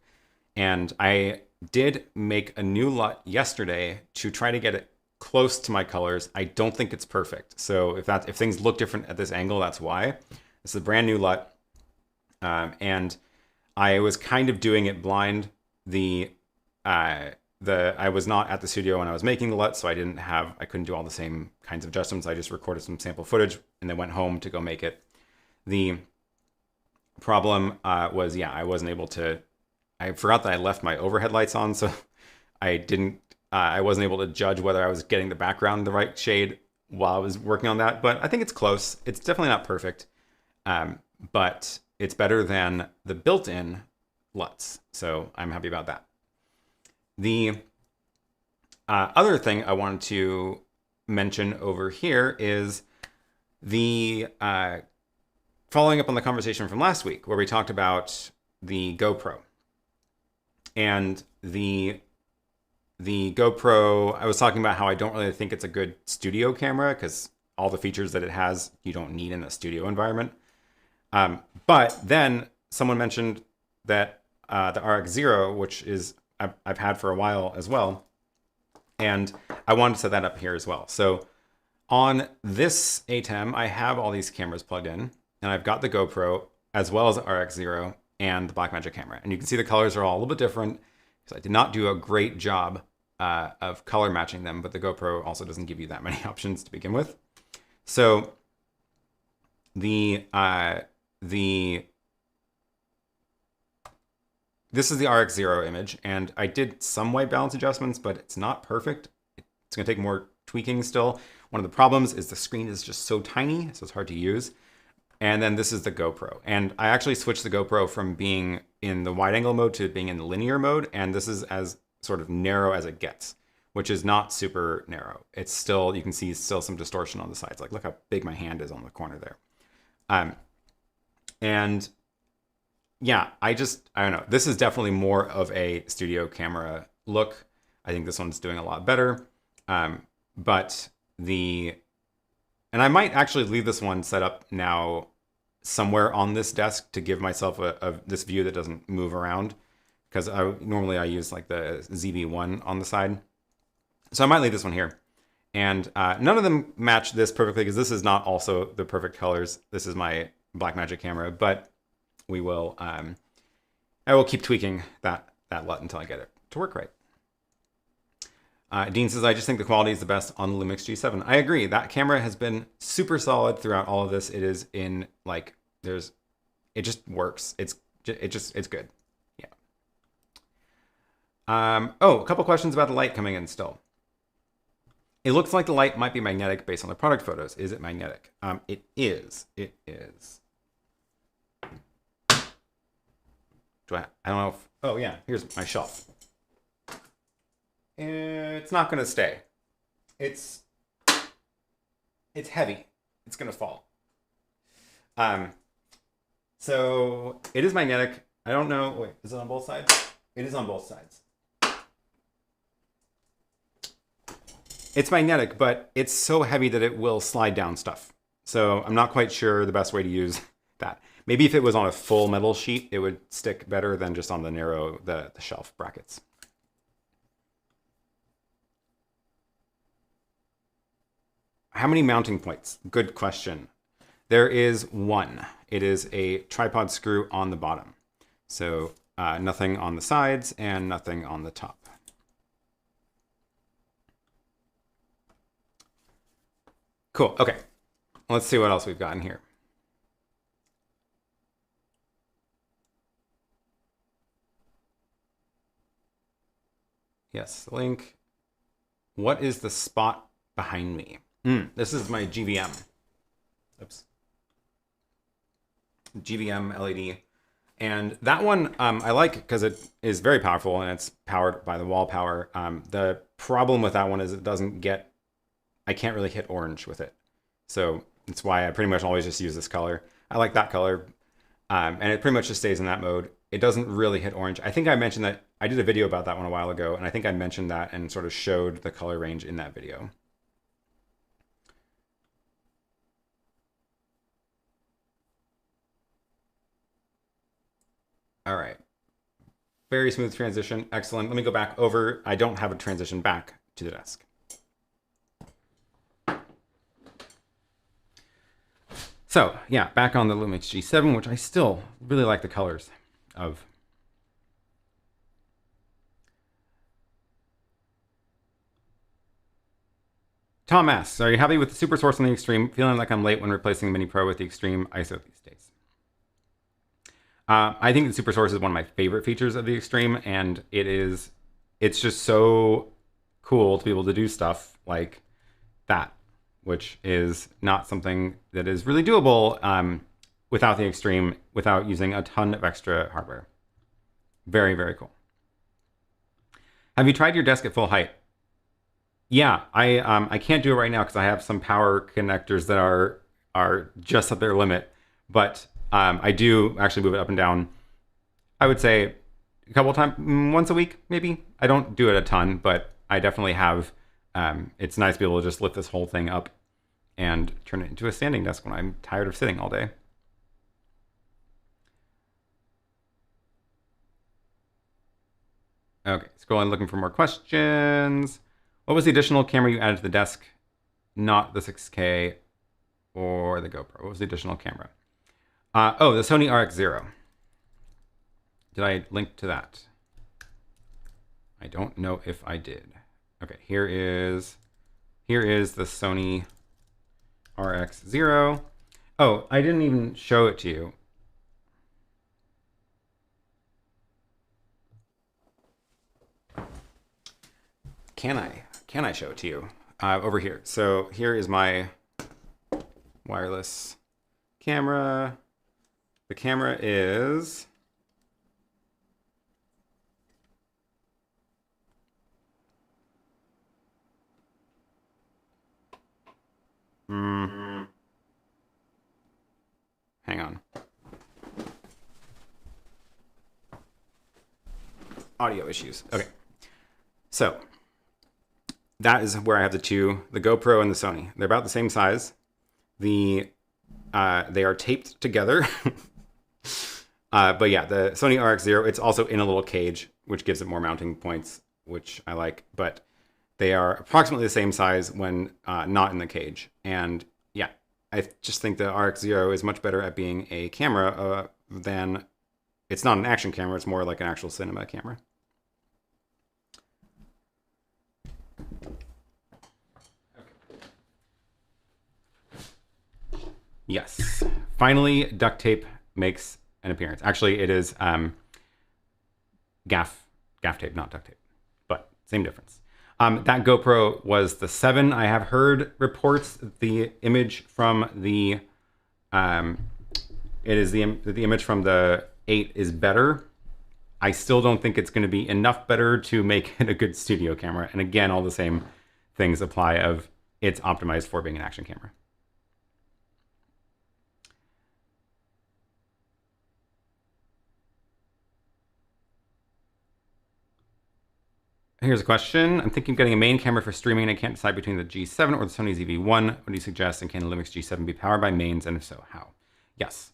and I did make a new LUT yesterday to try to get it close to my colors. I don't think it's perfect, so if things look different at this angle, that's why. This is a brand new LUT. And I was kind of doing it blind. I was not at the studio when I was making the LUT, so I couldn't do all the same kinds of adjustments. I just recorded some sample footage and then went home to go make it. The problem was, yeah, I wasn't able to. I forgot that I left my overhead lights on, so I wasn't able to judge whether I was getting the background the right shade while I was working on that. But I think it's close. It's definitely not perfect, but it's better than the built-in LUTs, so I'm happy about that. The other thing I wanted to mention over here is the following up on the conversation from last week where we talked about the GoPro. And the GoPro, I was talking about how I don't really think it's a good studio camera because all the features that it has, you don't need in a studio environment. But then someone mentioned that the RX0, which is I've had for a while as well, and I wanted to set that up here as well. So on this ATEM, I have all these cameras plugged in, and I've got the GoPro as well as the RX0 and the Blackmagic camera. And you can see the colors are all a little bit different because I did not do a great job of color matching them, but the GoPro also doesn't give you that many options to begin with. So this is the RX0 image, and I did some white balance adjustments, but it's not perfect. It's gonna take more tweaking still. One of the problems is the screen is just so tiny, so it's hard to use. And then this is the GoPro. And I actually switched the GoPro from being in the wide angle mode to being in the linear mode. And this is as sort of narrow as it gets, which is not super narrow. It's still, you can see still some distortion on the sides. Like look how big my hand is on the corner there. And yeah, I don't know. This is definitely more of a studio camera look. I think this one's doing a lot better. And I might actually leave this one set up now somewhere on this desk to give myself this view that doesn't move around, because normally I use like the ZV-1 on the side. So I might leave this one here. And none of them match this perfectly because this is not also the perfect colors. This is my Blackmagic camera, but we will, I will keep tweaking that LUT until I get it to work right. Dean says, I just think the quality is the best on the Lumix G7. I agree. That camera has been super solid throughout all of this. It is in like, it just works. It's good. Yeah. Oh, a couple questions about the light coming in still. It looks like the light might be magnetic based on the product photos. Is it magnetic? It is. It is. I don't know if, oh yeah, here's my shelf. It's not going to stay. It's heavy. It's going to fall. So it is magnetic. I don't know. Wait, is it on both sides? It is on both sides. It's magnetic, but it's so heavy that it will slide down stuff. So I'm not quite sure the best way to use that. Maybe if it was on a full metal sheet, it would stick better than just on the narrow, the shelf brackets. How many mounting points? Good question. There is one. It is a tripod screw on the bottom. So nothing on the sides and nothing on the top. Cool, okay. Let's see what else we've got in here. Yes, link. What is the spot behind me? This is my GVM. Oops. GVM LED. And that one I like because it is very powerful and it's powered by the wall power. The problem with that one is it doesn't get, I can't really hit orange with it. So that's why I pretty much always just use this color. I like that color. And it pretty much just stays in that mode. It doesn't really hit orange. I think I mentioned that, I did a video about that one a while ago, and I think I mentioned that and sort of showed the color range in that video. All right. Very smooth transition. Excellent. Let me go back over. I don't have a transition back to the desk. So yeah, back on the Lumix G7, which I still really like the colors of. Tom asks, are you happy with the super source on the Extreme? Feeling like I'm late when replacing the Mini Pro with the Extreme ISO these days. I think the super source is one of my favorite features of the Extreme, and it's just so cool to be able to do stuff like that, which is not something that is really doable without the Extreme, without using a ton of extra hardware. Very, very cool. Have you tried your desk at full height? Yeah, I can't do it right now because I have some power connectors that are just at their limit, but I do actually move it up and down. I would say a couple of times, once a week, maybe. I don't do it a ton, but I definitely have. It's nice to be able to just lift this whole thing up and turn it into a standing desk when I'm tired of sitting all day. Okay, scrolling, looking for more questions. What was the additional camera you added to the desk? Not the 6K or the GoPro. What was the additional camera? Oh, the Sony RX0. Did I link to that? I don't know if I did. Okay, here is the Sony RX0. Oh, I didn't even show it to you. Can I show it to you? Over here. So here is my wireless camera. The camera is hang on. Audio issues. Okay. So that is where I have the GoPro and the Sony. They're about the same size. They are taped together. But yeah, the Sony RX0, it's also in a little cage, which gives it more mounting points, which I like. But they are approximately the same size when not in the cage. And yeah, I just think the RX0 is much better at being a camera than... It's not an action camera, it's more like an actual cinema camera. Yes, finally duct tape makes an appearance. Actually, it is gaff tape, not duct tape, but same difference. That GoPro was the 7. I have heard reports that the image from the the image from the 8 is better. I still don't think it's going to be enough better to make it a good studio camera. And again, all the same things apply of it's optimized for being an action camera. Here's a question. I'm thinking of getting a main camera for streaming and I can't decide between the G7 or the Sony ZV-1. What do you suggest? And can the Lumix G7 be powered by mains? And if so, how? Yes.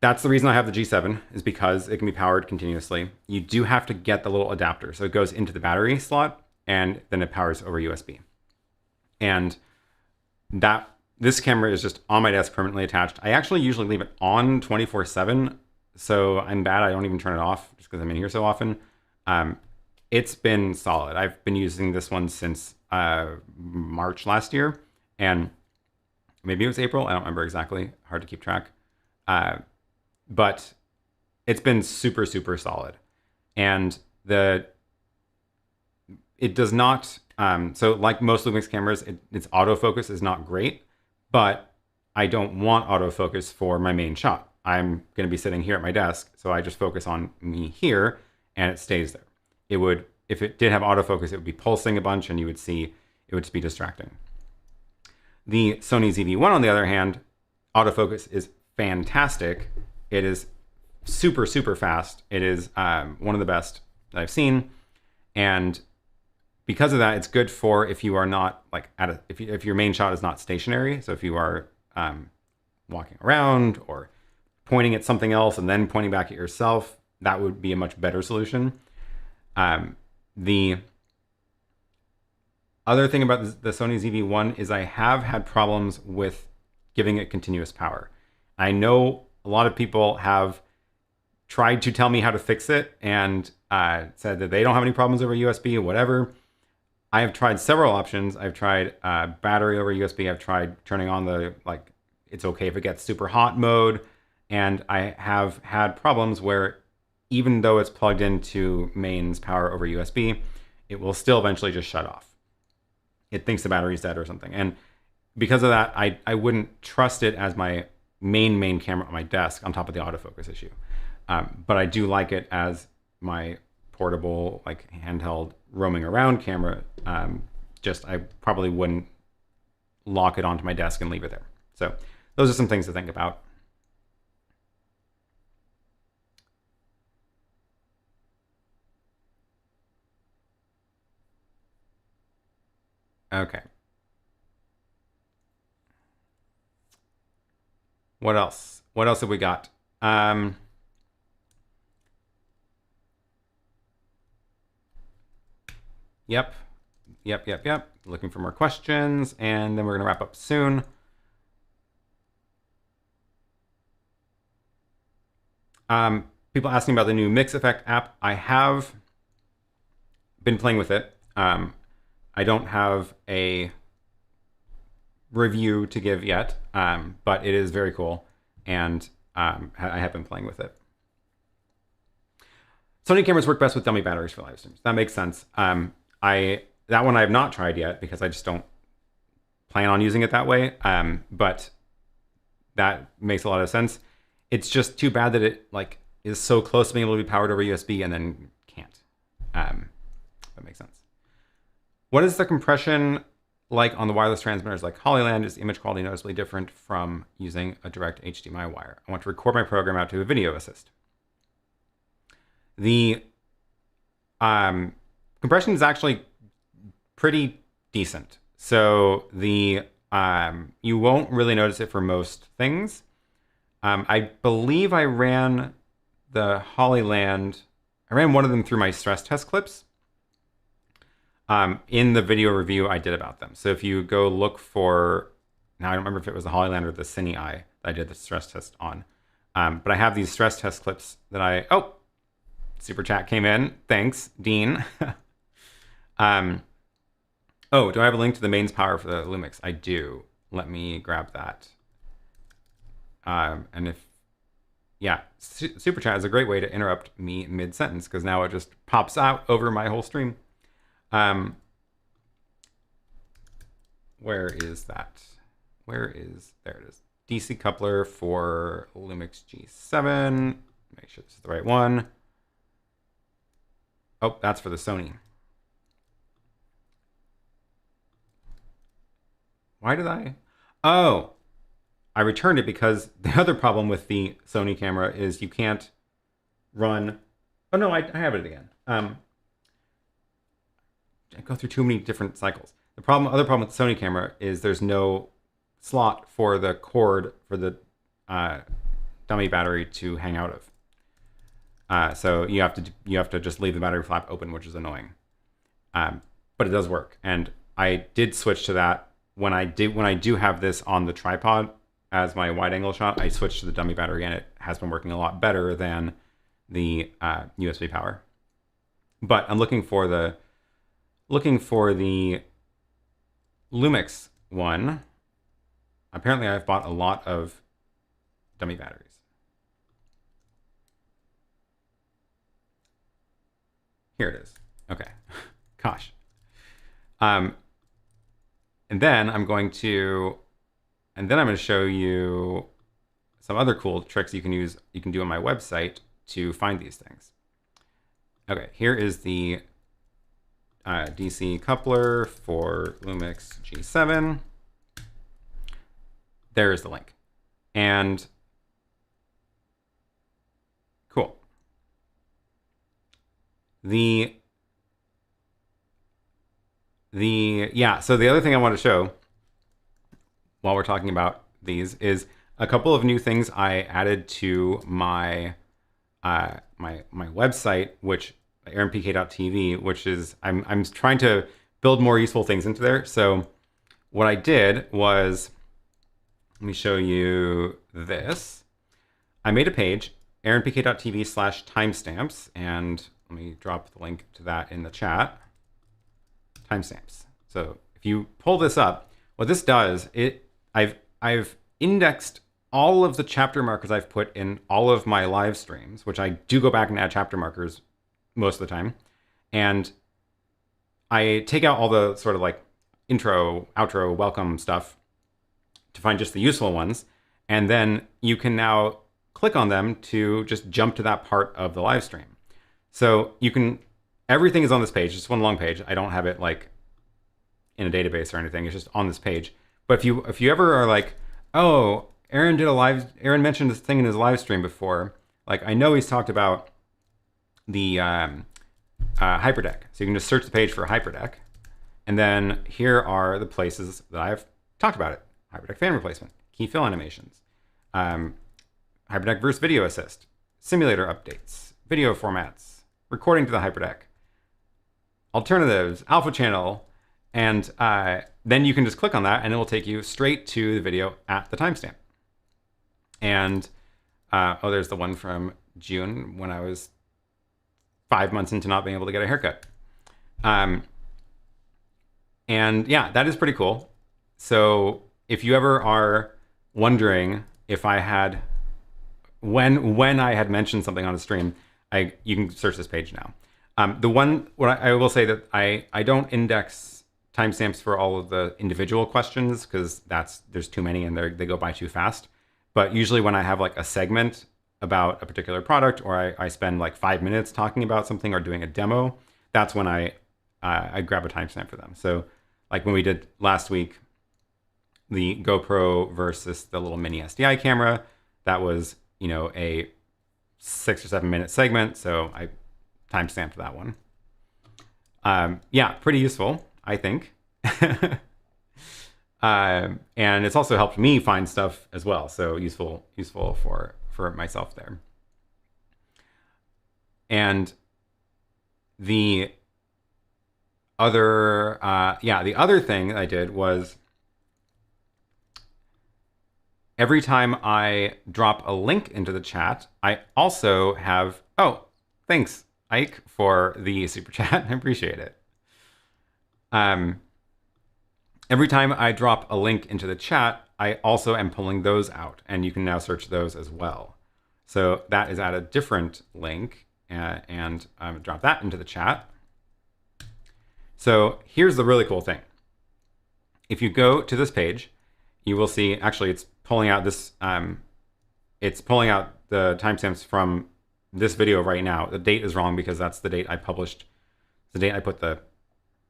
That's the reason I have the G7, is because it can be powered continuously. You do have to get the little adapter. So it goes into the battery slot and then it powers over USB. And this camera is just on my desk permanently attached. I actually usually leave it on 24/7. So I'm bad I don't even turn it off just because I'm in here so often. It's been solid. I've been using this one since March last year, and maybe it was April. I don't remember exactly. Hard to keep track. But it's been super, super solid. And it does not, so like most Lumix cameras, its autofocus is not great, but I don't want autofocus for my main shot. I'm going to be sitting here at my desk, so I just focus on me here, and it stays there. It would, if it did have autofocus, it would be pulsing a bunch and you would see it would just be distracting. The Sony ZV-1, on the other hand, autofocus is fantastic. It is super, super fast. It is one of the best that I've seen. And because of that, it's good for if you are not like if your main shot is not stationary. So if you are walking around or pointing at something else and then pointing back at yourself, that would be a much better solution. The other thing about the Sony ZV-1 is I have had problems with giving it continuous power. I know a lot of people have tried to tell me how to fix it and said that they don't have any problems over USB or whatever. I have tried several options. I've tried battery over USB. I've tried turning on the, it's okay if it gets super hot mode. And I have had problems where even though it's plugged into mains power over USB, it will still eventually just shut off. It thinks the battery's dead or something. And because of that, I wouldn't trust it as my main camera on my desk on top of the autofocus issue. But I do like it as my portable, handheld roaming around camera. I probably wouldn't lock it onto my desk and leave it there. So those are some things to think about. Okay. What else? What else have we got? Yep. Looking for more questions, and then we're going to wrap up soon. People asking about the new Mix Effect app. I have been playing with it. I don't have a review to give yet, but it is very cool, and I have been playing with it. Sony cameras work best with dummy batteries for live streams. That makes sense. That one I have not tried yet because I just don't plan on using it that way. But that makes a lot of sense. It's just too bad that it like is so close to being able to be powered over USB and then can't. That makes sense. What is the compression like on the wireless transmitters like Hollyland? Is the image quality noticeably different from using a direct HDMI wire? I want to record my program out to a video assist. The compression is actually pretty decent. So the you won't really notice it for most things. I believe I ran the Hollyland. I ran one of them through my stress test clips. In the video review I did about them. So if you go look for, now I don't remember if it was the Hollyland or the Cine Eye that I did the stress test on. But I have these stress test clips that oh, super chat came in. Thanks, Dean. Oh, do I have a link to the mains power for the Lumix? I do. Let me grab that. And if, yeah, super chat is a great way to interrupt me mid-sentence because now it just pops out over my whole stream. Where is that? There it is. DC coupler for Lumix G7. Make sure this is the right one. Oh, that's for the Sony. Why did I? Oh, I returned it because the other problem with the Sony camera is you can't run. Oh no, I have it again. I go through too many different cycles. The other problem with the Sony camera is there's no slot for the cord for the dummy battery to hang out of. So you have to just leave the battery flap open, which is annoying. But it does work, and I did switch to that when I do have this on the tripod as my wide angle shot. I switched to the dummy battery, and it has been working a lot better than the USB power. But I'm looking for the Lumix one. Apparently, I've bought a lot of dummy batteries. Here it is. Okay. Gosh. And then I'm going to show you some other cool tricks you can do on my website to find these things. Okay, here is the DC coupler for Lumix G7. There is the link. And cool. So the other thing I want to show while we're talking about these is a couple of new things I added to my my website, which aaronpk.tv, which is I'm trying to build more useful things into there. So what I did was, let me show you this. I made a page, aaronpk.tv/timestamps, and let me drop the link to that in the chat. Timestamps. So if you pull this up, what this does, I've indexed all of the chapter markers I've put in all of my live streams, which I do go back and add chapter markers most of the time. And I take out all the sort of like intro, outro, welcome stuff to find just the useful ones. And then you can now click on them to just jump to that part of the live stream. So you can, everything is on this page. It's one long page. I don't have it like in a database or anything. It's just on this page. But if you ever are like, oh, Aaron mentioned this thing in his live stream before. Like, I know he's talked about the Hyperdeck. So you can just search the page for Hyperdeck. And then here are the places that I've talked about it. Hyperdeck fan replacement, key fill animations, Hyperdeck versus Video Assist, simulator updates, video formats, recording to the Hyperdeck, alternatives, alpha channel, and then you can just click on that and it will take you straight to the video at the timestamp. And oh, there's the one from June when I was 5 months into not being able to get a haircut. And yeah, that is pretty cool. So if you ever are wondering if I had, when I had mentioned something on a stream, you can search this page now. What I will say that I don't index timestamps for all of the individual questions because there's too many and they go by too fast. But usually when I have like a segment about a particular product, or I spend like 5 minutes talking about something or doing a demo, that's when I grab a timestamp for them. So like when we did last week, the GoPro versus the little mini SDI camera, that was, a 6 or 7 minute segment. So I timestamped that one. Yeah, pretty useful, I think. And it's also helped me find stuff as well. So useful for myself there. And the other, the other thing I did was every time I drop a link into the chat, I also have, oh, thanks, Ike, for the super chat. I appreciate it. Every time I drop a link into the chat, I also am pulling those out, and you can now search those as well. So that is at a different link, and drop that into the chat. So here's the really cool thing. If you go to this page, you will see, actually it's pulling out this, it's pulling out the timestamps from this video right now. The date is wrong because that's the date I published, the date I put the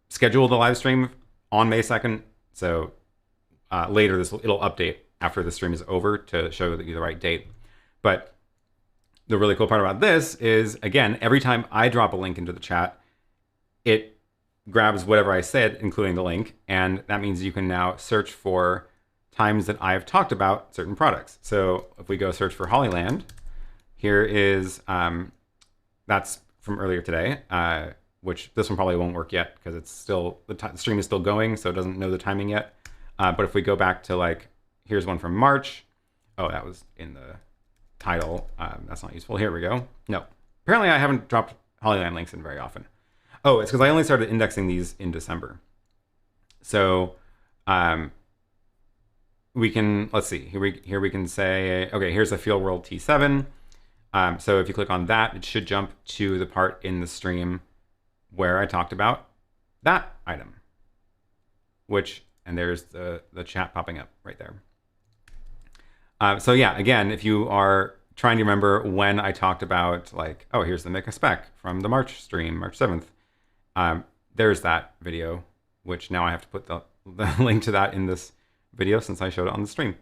schedule of the live stream on May 2nd. So later it'll update after the stream is over to show you the right date. But the really cool part about this is, again, every time I drop a link into the chat, it grabs whatever I said, including the link. And that means you can now search for times that I've talked about certain products. So if we go search for Hollyland, here is, that's from earlier today, which this one probably won't work yet because it's still, the stream is still going, so it doesn't know the timing yet. But if we go back to like, here's one from March. Oh, that was in the title. That's not useful. Here we go. No, apparently I haven't dropped Hollyland links in very often. Oh, it's because I only started indexing these in December. So we can, let's see, here we can say, okay, here's a Feel World T7. So if you click on that, it should jump to the part in the stream where I talked about that item, and there's the chat popping up right there. So yeah, again, if you are trying to remember when I talked about like, oh, here's the Mica spec from the March stream, March 7th. There's that video, which now I have to put the link to that in this video since I showed it on the stream.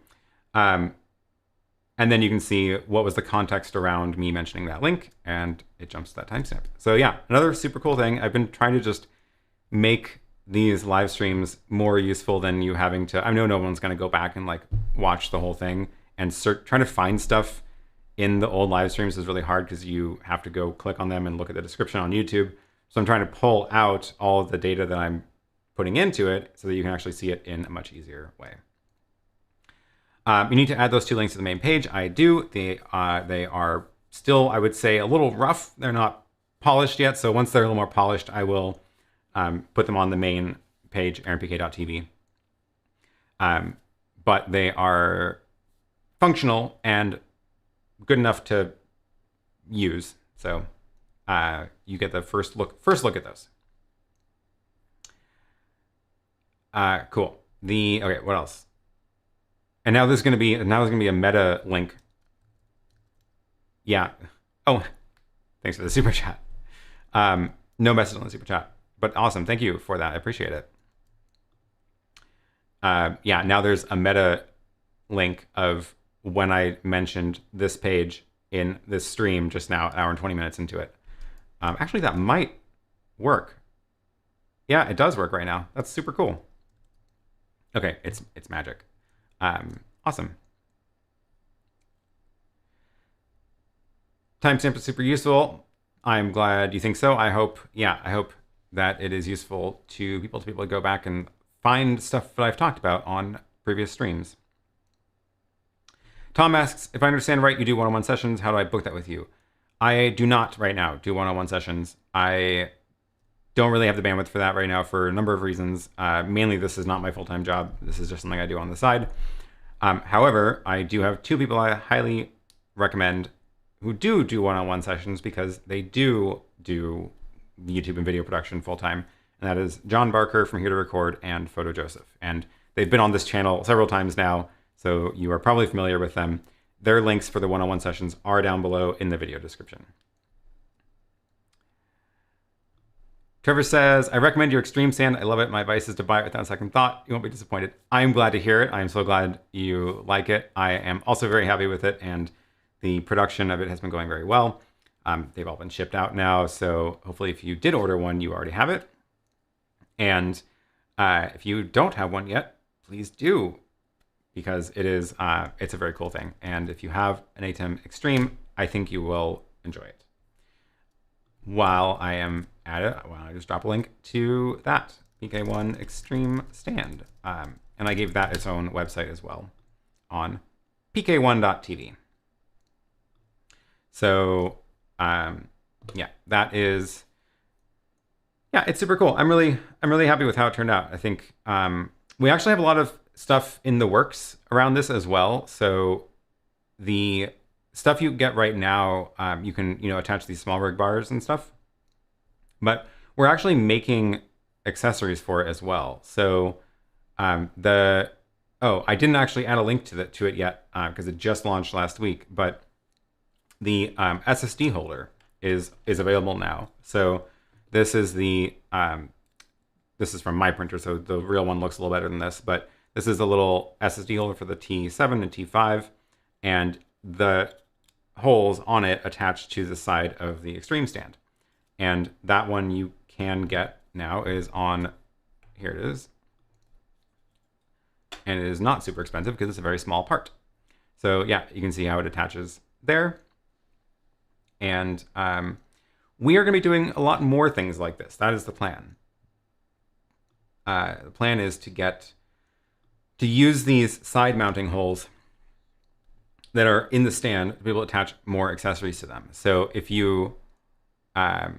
And then you can see what was the context around me mentioning that link, and it jumps to that timestamp. So yeah, another super cool thing. I've been trying to just make these live streams more useful than you having to, I know no one's gonna go back and like watch the whole thing, and trying to find stuff in the old live streams is really hard because you have to go click on them and look at the description on YouTube. So I'm trying to pull out all of the data that I'm putting into it so that you can actually see it in a much easier way. You need to add those 2 links to the main page. I do. They are still, I would say, a little rough. They're not polished yet. So once they're a little more polished, I will put them on the main page, aaronpk.tv. But they are functional and good enough to use. So you get the first look at those. Cool. Okay, what else? And now there's going to be a meta link. Yeah. Oh, thanks for the super chat. No message on the super chat, but awesome. Thank you for that. I appreciate it. Yeah, now there's a meta link of when I mentioned this page in this stream just now, an hour and 20 minutes into it. Actually, that might work. Yeah, it does work right now. That's super cool. Okay, it's magic. Awesome. Timestamp is super useful. I'm glad you think so. I hope that it is useful to people to go back and find stuff that I've talked about on previous streams. Tom asks, if I understand right, you do one-on-one sessions. How do I book that with you? I do not right now do one-on-one sessions. I don't really have the bandwidth for that right now for a number of reasons. Mainly, this is not my full-time job. This is just something I do on the side. However, I do have two people I highly recommend who do one-on-one sessions because they do YouTube and video production full-time. And that is John Barker from Here to Record and Photo Joseph. And they've been on this channel several times now, so you are probably familiar with them. Their links for the one-on-one sessions are down below in the video description. Trevor says, I recommend your Extreme stand. I love it. My advice is to buy it without a second thought. You won't be disappointed. I'm glad to hear it. I'm so glad you like it. I am also very happy with it, and the production of it has been going very well. They've all been shipped out now, so hopefully if you did order one, you already have it. And if you don't have one yet, please do, because it's a very cool thing. And if you have an ATEM Extreme, I think you will enjoy it. While I am at it, why don't I just drop a link to that PK1 Extreme stand. And I gave that its own website as well on pk1.tv. So yeah, that is, yeah, it's super cool. I'm really happy with how it turned out. I think we actually have a lot of stuff in the works around this as well. So the stuff you get right now, you can, attach these small rig bars and stuff, but we're actually making accessories for it as well. So I didn't actually add a link to it yet because it just launched last week, but the SSD holder is available now. So this is this is from my printer, so the real one looks a little better than this, but this is a little SSD holder for the T7 and T5, and the holes on it attached to the side of the Extreme stand. And that one you can get now is on, here it is. And it is not super expensive because it's a very small part. So yeah, you can see how it attaches there. And we are going to be doing a lot more things like this. That is the plan. The plan is to use these side mounting holes that are in the stand to be able to attach more accessories to them. So if you have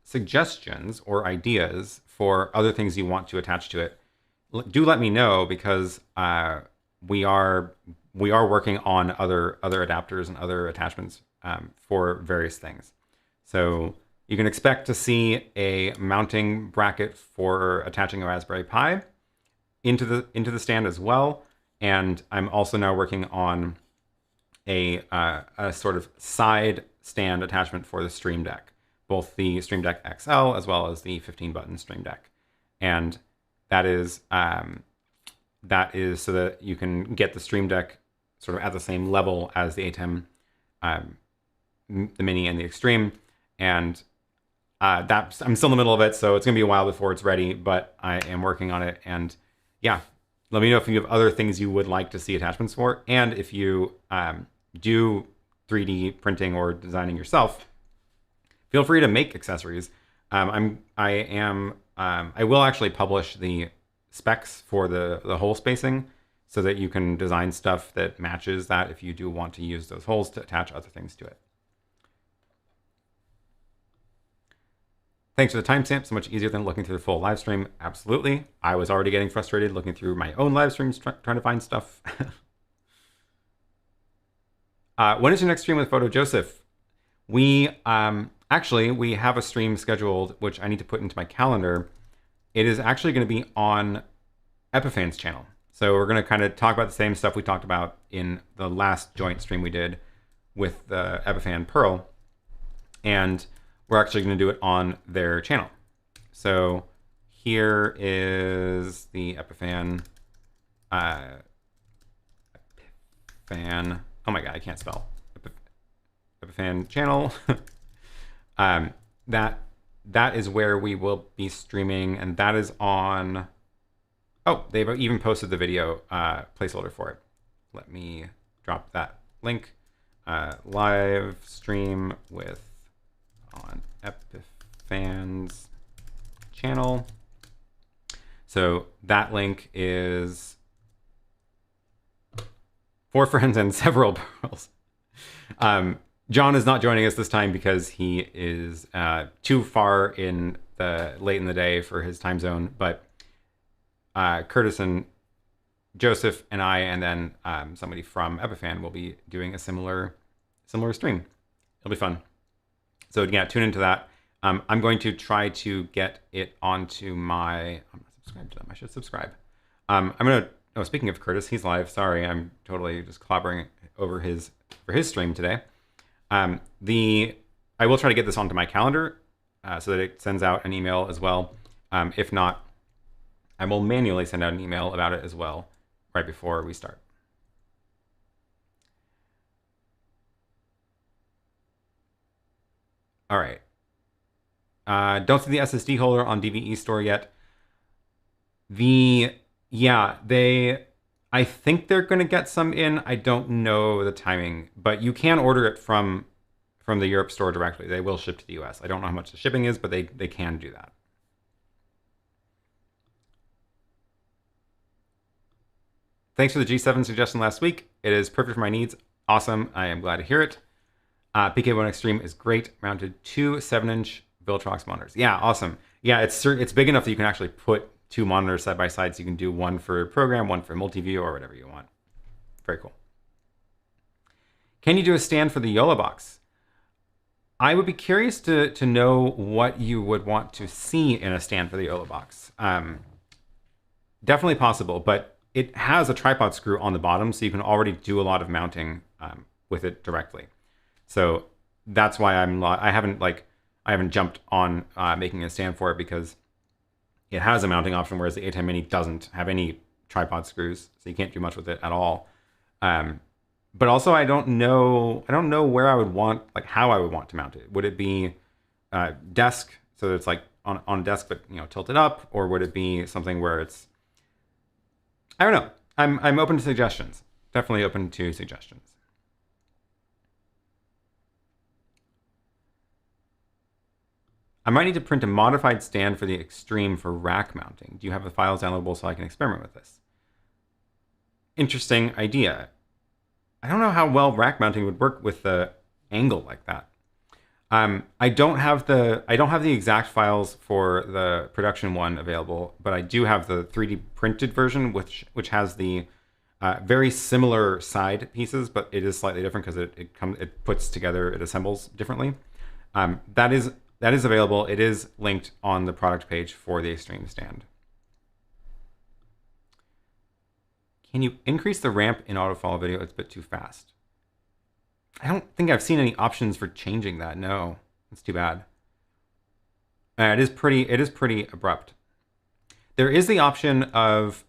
suggestions or ideas for other things you want to attach to it, do let me know, because we are working on other adapters and other attachments for various things. So you can expect to see a mounting bracket for attaching a Raspberry Pi into the stand as well. And I'm also now working on a sort of side stand attachment for the Stream Deck, both the Stream Deck XL as well as the 15-button Stream Deck. And that is so that you can get the Stream Deck sort of at the same level as the ATEM, the Mini and the Extreme. And I'm still in the middle of it, so it's going to be a while before it's ready, but I am working on it. And yeah, let me know if you have other things you would like to see attachments for. And if you do 3D printing or designing yourself, feel free to make accessories. I will actually publish the specs for the hole spacing so that you can design stuff that matches that if you do want to use those holes to attach other things to it. Thanks for the timestamp. So much easier than looking through the full live stream. Absolutely. I was already getting frustrated looking through my own live streams trying to find stuff. When is your next stream with Photo Joseph? We have a stream scheduled, which I need to put into my calendar. It is actually going to be on Epiphan's channel. So we're going to kind of talk about the same stuff we talked about in the last joint stream we did with the Epiphan Pearl. And we're actually going to do it on their channel. So here is the Epiphan. Oh my god, I can't spell. Epiphan channel. That is where we will be streaming, and that is on. Oh, they've even posted the video placeholder for it. Let me drop that link. live stream with on Epiphan's channel. So that link is for friends and several pearls. John is not joining us this time because he is too far in the late in the day for his time zone. But Curtis and Joseph and I, and then somebody from Epiphan will be doing a similar stream. It'll be fun. So yeah, tune into that. I'm going to try to get it onto my. I'm not subscribed to them. I should subscribe. I'm gonna. Oh, speaking of Curtis, he's live. Sorry, I'm totally just clobbering over for his stream today. I will try to get this onto my calendar so that it sends out an email as well. If not, I will manually send out an email about it as well right before we start. All right. Don't see the SSD holder on DVE store yet. I think they're going to get some in. I don't know the timing, but you can order it from the Europe store directly. They will ship to the US. I don't know how much the shipping is, but they can do that. Thanks for the G7 suggestion last week. It is perfect for my needs. Awesome. I am glad to hear it. PK1 Extreme is great. Mounted 2 7-inch Viltrox monitors. Yeah, awesome. Yeah, it's big enough that you can actually put 2 monitors side by side, so you can do one for program, one for multi-view, or whatever you want. Very cool. Can you do a stand for the YOLO box? I would be curious to know what you would want to see in a stand for the YOLO box. Definitely possible, but it has a tripod screw on the bottom, so you can already do a lot of mounting with it directly. So that's why I haven't jumped on making a stand for it, because it has a mounting option, whereas the ATEM Mini doesn't have any tripod screws, so you can't do much with it at all. But also, I don't know where I would want, like how I would want to mount it. Would it be desk, so it's like on a desk but tilted up, or would it be something where it's, I don't know. I'm open to suggestions. Definitely open to suggestions. I might need to print a modified stand for the Extreme for rack mounting. Do you have the files downloadable so I can experiment with this? Interesting idea. I don't know how well rack mounting would work with the angle like that. I don't have the exact files for the production one available, but I do have the 3D printed version, which has the very similar side pieces, but it is slightly different because it puts together, it assembles differently. That is available. It is linked on the product page for the Extreme stand. Can you increase the ramp in autofollow video? It's a bit too fast. I don't think I've seen any options for changing that. No, it's too bad. It is pretty abrupt. There is the option of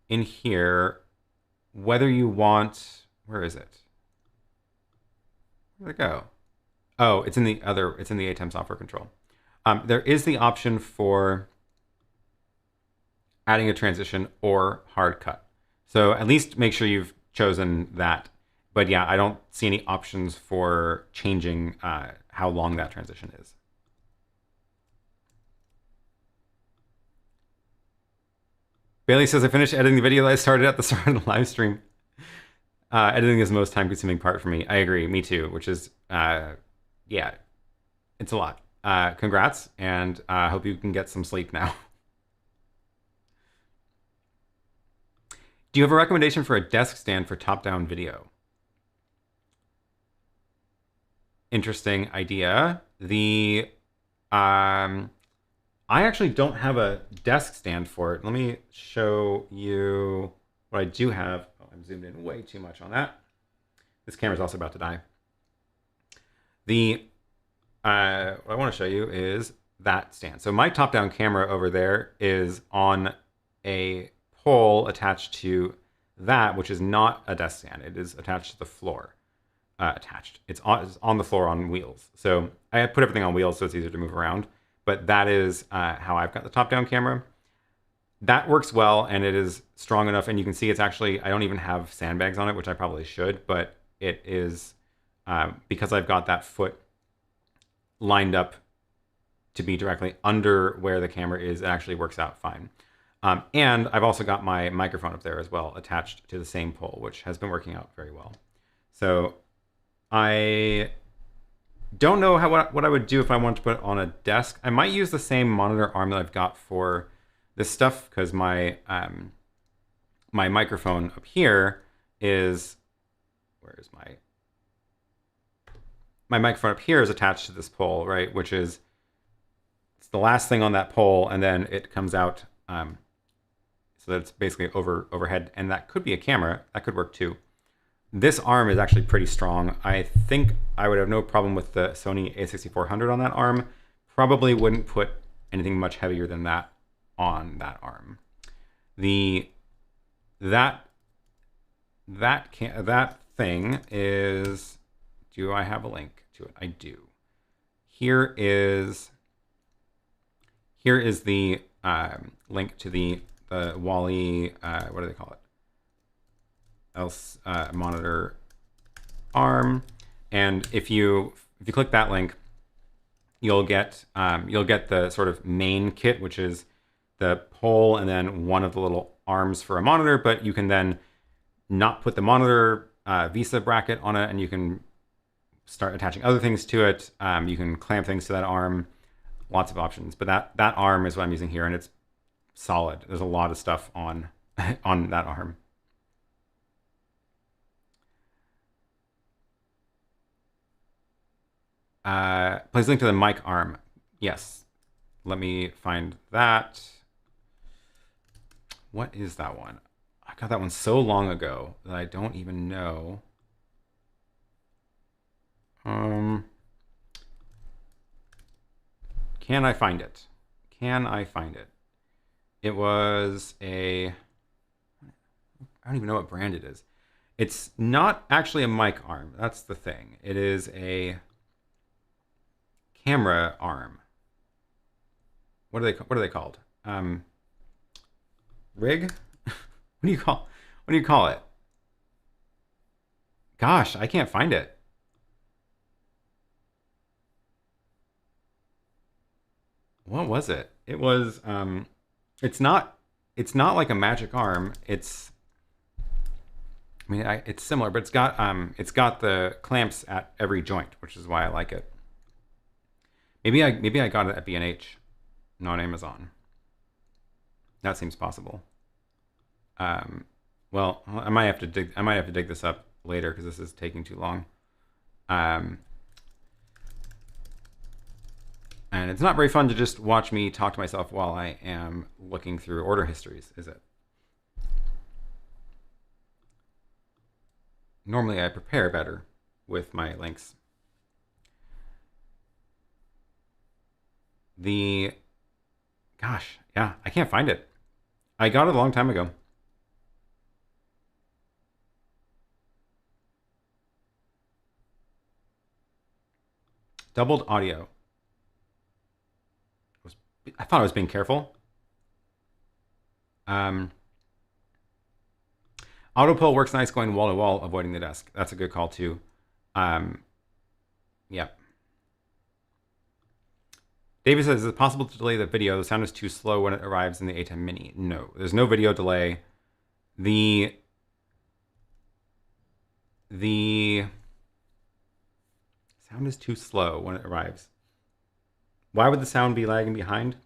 in here, whether you want, where is it? Where'd it go? Oh, it's in the ATEM software control. There is the option for adding a transition or hard cut. So at least make sure you've chosen that. But yeah, I don't see any options for changing how long that transition is. Bailey says, I finished editing the video that I started at the start of the live stream. Editing is the most time-consuming part for me. I agree, me too, which is, yeah, it's a lot. Congrats, and I hope you can get some sleep now. Do you have a recommendation for a desk stand for top-down video? Interesting idea. I actually don't have a desk stand for it. Let me show you what I do have. Oh, I'm zoomed in way too much on that. This camera's also about to die. What I want to show you is that stand. So my top-down camera over there is on a pole attached to that, which is not a desk stand. It is attached to the floor. It's on the floor on wheels. So I put everything on wheels so it's easier to move around. But that is how I've got the top-down camera. that works well, and it is strong enough, and you can see it's actually, I don't even have sandbags on it, which I probably should, but it is, because I've got that foot lined up to be directly under where the camera is, it actually works out fine. And I've also got my microphone up there as well, attached to the same pole, which has been working out very well. So I don't know what I would do if I wanted to put it on a desk. I might use the same monitor arm that I've got for this stuff, because my my microphone up here is, where is my microphone up here is attached to this pole, right? Which is, it's the last thing on that pole, and then it comes out, so that it's basically overhead, and that could be a camera. That could work too. This arm is actually pretty strong. I think I would have no problem with the Sony a6400 on that arm. Probably wouldn't put anything much heavier than that on that arm. That thing is, do I have a link to it? I do. Here is the link to the WALI, what do they call it? Monitor arm, and if you click that link, you'll get the sort of main kit, which is the pole and then one of the little arms for a monitor. But you can then not put the monitor VESA bracket on it, and you can start attaching other things to it. You can clamp things to that arm. Lots of options, but that arm is what I'm using here, and it's solid. There's a lot of stuff on on that arm. Please link to the mic arm. Yes. Let me find that. What is that one? I got that one so long ago that I don't even know. Can I find it? Can I find it? It was a, I don't even know what brand it is. It's not actually a mic arm. That's the thing. It is a camera arm. What are they called? Rig? What do you call it? Gosh, I can't find it. What was it? It was it's not like a magic arm. It's, I mean, it's similar, but it's got the clamps at every joint, which is why I like it. Maybe I got it at B&H, not Amazon. That seems possible. Well, I might have to dig this up later because this is taking too long. And it's not very fun to just watch me talk to myself while I am looking through order histories, is it? Normally I prepare better with my links. Gosh, yeah, I can't find it. I got it a long time ago. Doubled audio. I thought I was being careful. Auto pull works nice going wall to wall, avoiding the desk. That's a good call too. Yep. David says, is it possible to delay the video? The sound is too slow when it arrives in the ATEM Mini. No, there's no video delay. The sound is too slow when it arrives. Why would the sound be lagging behind?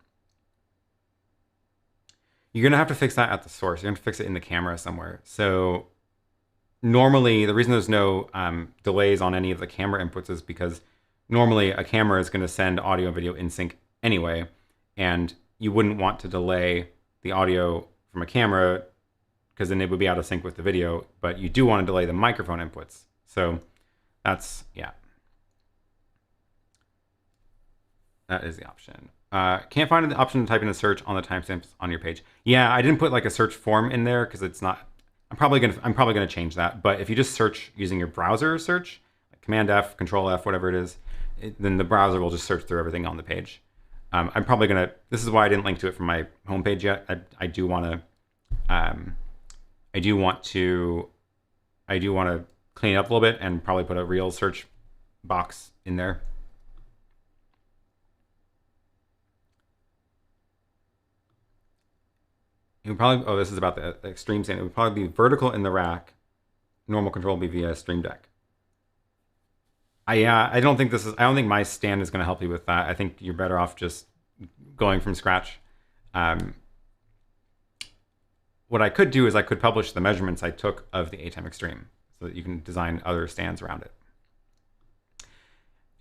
You're going to have to fix that at the source. You're going to fix it in the camera somewhere. So normally, the reason there's no delays on any of the camera inputs is because normally a camera is going to send audio and video in sync anyway, and you wouldn't want to delay the audio from a camera because then it would be out of sync with the video, but you do want to delay the microphone inputs. So that's, yeah. That is the option. Can't find the option to type in a search on the timestamps on your page. Yeah, I didn't put like a search form in there because it's not, I'm probably gonna change that. But if you just search using your browser search, like Command F, Control F, whatever it is, then the browser will just search through everything on the page. I'm probably gonna. This is why I didn't link to it from my homepage yet. I do want to. I do want to clean it up a little bit and probably put a real search box in there. It would probably. Oh, this is about the extreme stand. It would probably be vertical in the rack. Normal control would be via Stream Deck. I don't think this is. I don't think my stand is going to help you with that. I think you're better off just going from scratch. What I could do is I could publish the measurements I took of the ATEM Extreme so that you can design other stands around it.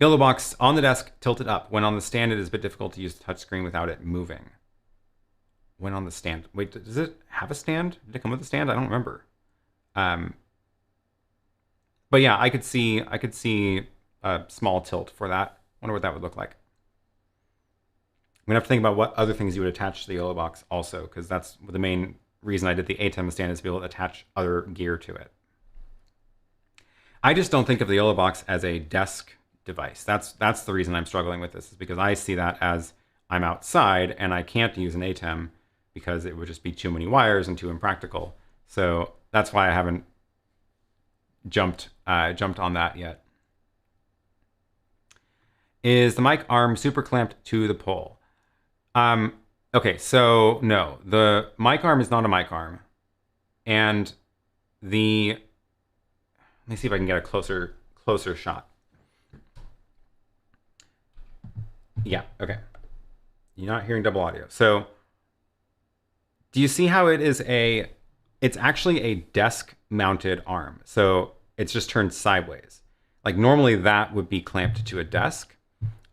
Yellow box on the desk, tilted up. When on the stand, it is a bit difficult to use the touchscreen without it moving. When on the stand, wait, does it have a stand? Did it come with a stand? I don't remember. But yeah, I could see a small tilt for that. Wonder what that would look like. I'm gonna have to think about what other things you would attach to the yellow box also, because that's the main reason I did the ATEM stand, is to be able to attach other gear to it. I just don't think of the yellow box as a desk device. That's the reason I'm struggling with this, is because I see that as I'm outside and I can't use an ATEM because it would just be too many wires and too impractical. So that's why I haven't jumped on that yet. Is the mic arm super clamped to the pole? Okay, so no, the mic arm is not a mic arm. And let me see if I can get a closer shot. Yeah, okay. You're not hearing double audio. So do you see how it's actually a desk mounted arm. So it's just turned sideways. Like normally that would be clamped to a desk,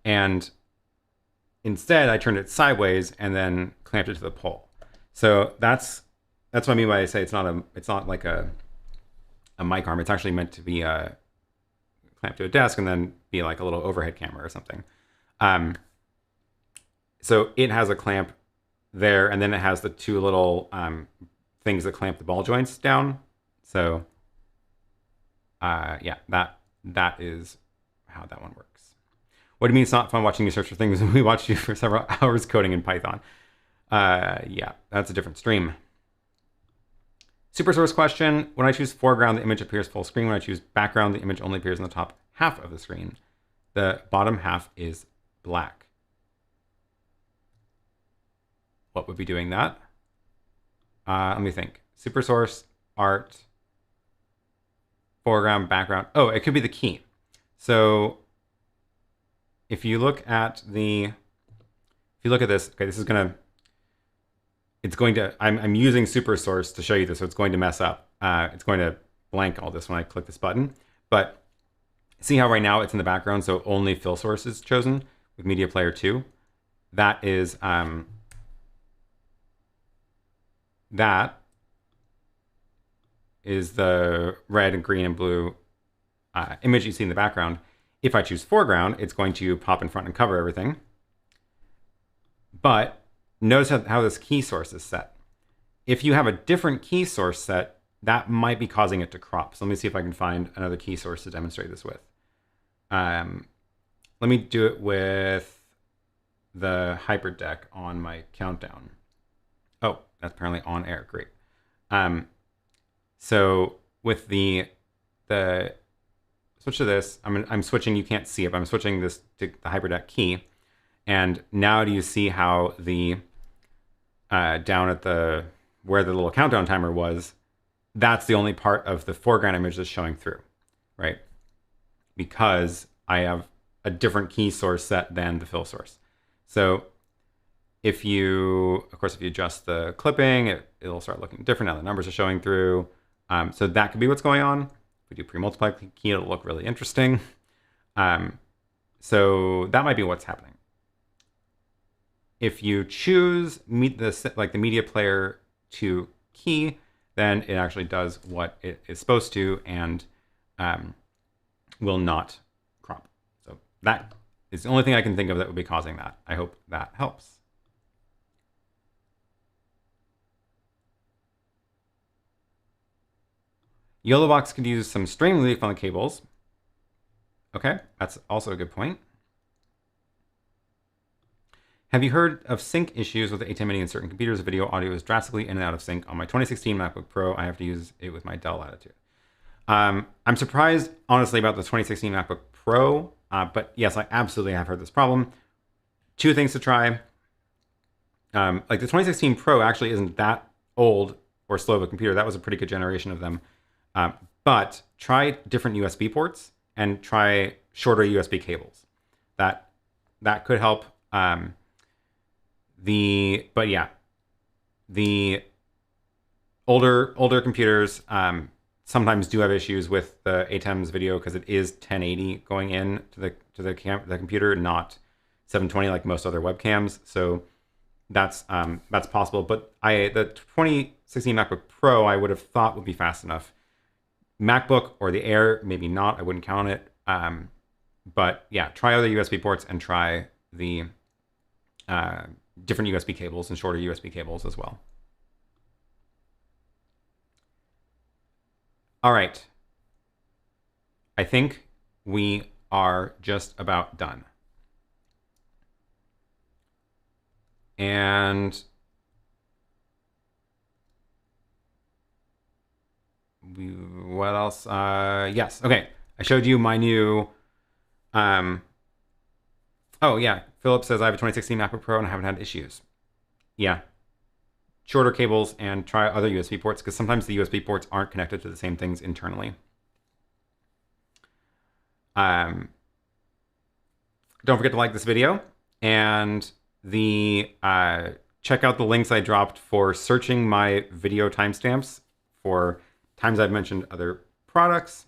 and instead I turned it sideways and then clamped it to the pole. So that's what I mean by I say it's not like a mic arm. It's actually meant to be clamped to a desk and then be like a little overhead camera or something. So it has a clamp there, and then it has the two little things that clamp the ball joints down. So yeah, that is how that one works. What do you mean it's not fun watching you search for things when we watched you for several hours coding in Python? Yeah, that's a different stream. Super source question. When I choose foreground, the image appears full screen. When I choose background, the image only appears in the top half of the screen. The bottom half is black. What would be doing that? Let me think. Super source, art, foreground, background. Oh, it could be the key. So if you look at this, okay, this is I'm using super source to show you this, so it's going to mess up. It's going to blank all this when I click this button. But see how right now it's in the background, so only fill source is chosen with Media Player 2. That is the red and green and blue image you see in the background. If I choose foreground, it's going to pop in front and cover everything. But notice how this key source is set. If you have a different key source set, that might be causing it to crop. So let me see if I can find another key source to demonstrate this with. Let me do it with the Hyperdeck on my countdown. Oh, that's apparently on air. Great. So with the switch to this, I'm switching. You can't see it, but I'm switching this to the Hyperdeck key. And now do you see how the down at where the little countdown timer was, that's the only part of the foreground image that's showing through, right? Because I have a different key source set than the fill source. So if you adjust the clipping, it'll start looking different. Now the numbers are showing through. So that could be what's going on. If we do pre-multiply key, it'll look really interesting. So that might be what's happening. If you choose the Media Player 2 key, then it actually does what it is supposed to and will not crop. So that is the only thing I can think of that would be causing that. I hope that helps. Yellow box could use some string relief on the cables. Okay, that's also a good point. Have you heard of sync issues with the ATEM Mini in certain computers? Video audio is drastically in and out of sync. On my 2016 MacBook Pro, I have to use it with my Dell Latitude. I'm surprised, honestly, about the 2016 MacBook Pro, but yes, I absolutely have heard this problem. Two things to try. Like the 2016 Pro actually isn't that old or slow of a computer. That was a pretty good generation of them. But try different USB ports and try shorter USB cables. That could help. But yeah, the older computers sometimes do have issues with the ATEM's video because it is 1080 going in to the computer, not 720 like most other webcams. So that's possible. But the 2016 MacBook Pro I would have thought would be fast enough. MacBook or the Air, maybe not. I wouldn't count it. But yeah, try other USB ports and try the different USB cables and shorter USB cables as well. All right. I think we are just about done. And what else? Yes. Okay. I showed you my new, oh yeah. Philip says I have a 2016 MacBook Pro and I haven't had issues. Yeah. Shorter cables and try other USB ports because sometimes the USB ports aren't connected to the same things internally. Don't forget to like this video and check out the links I dropped for searching my video timestamps for times I've mentioned other products.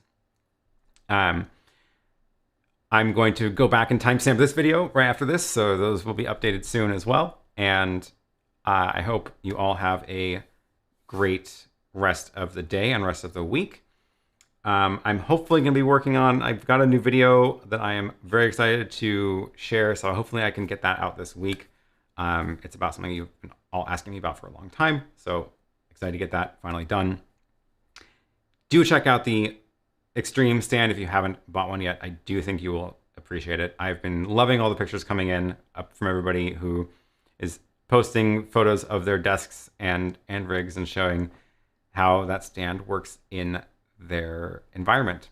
I'm going to go back and timestamp this video right after this, so those will be updated soon as well. And I hope you all have a great rest of the day and rest of the week. I'm hopefully going to be working on, I've got a new video that I am very excited to share, so hopefully I can get that out this week. It's about something you've been all asking me about for a long time, so excited to get that finally done. Do check out the Extreme stand if you haven't bought one yet. I do think you will appreciate it. I've been loving all the pictures coming in from everybody who is posting photos of their desks and rigs and showing how that stand works in their environment.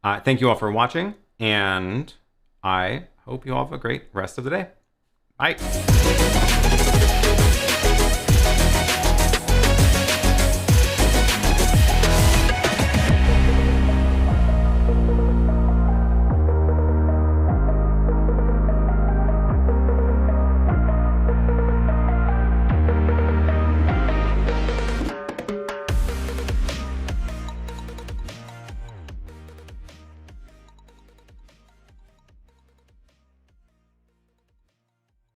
Thank you all for watching, and I hope you all have a great rest of the day. Bye.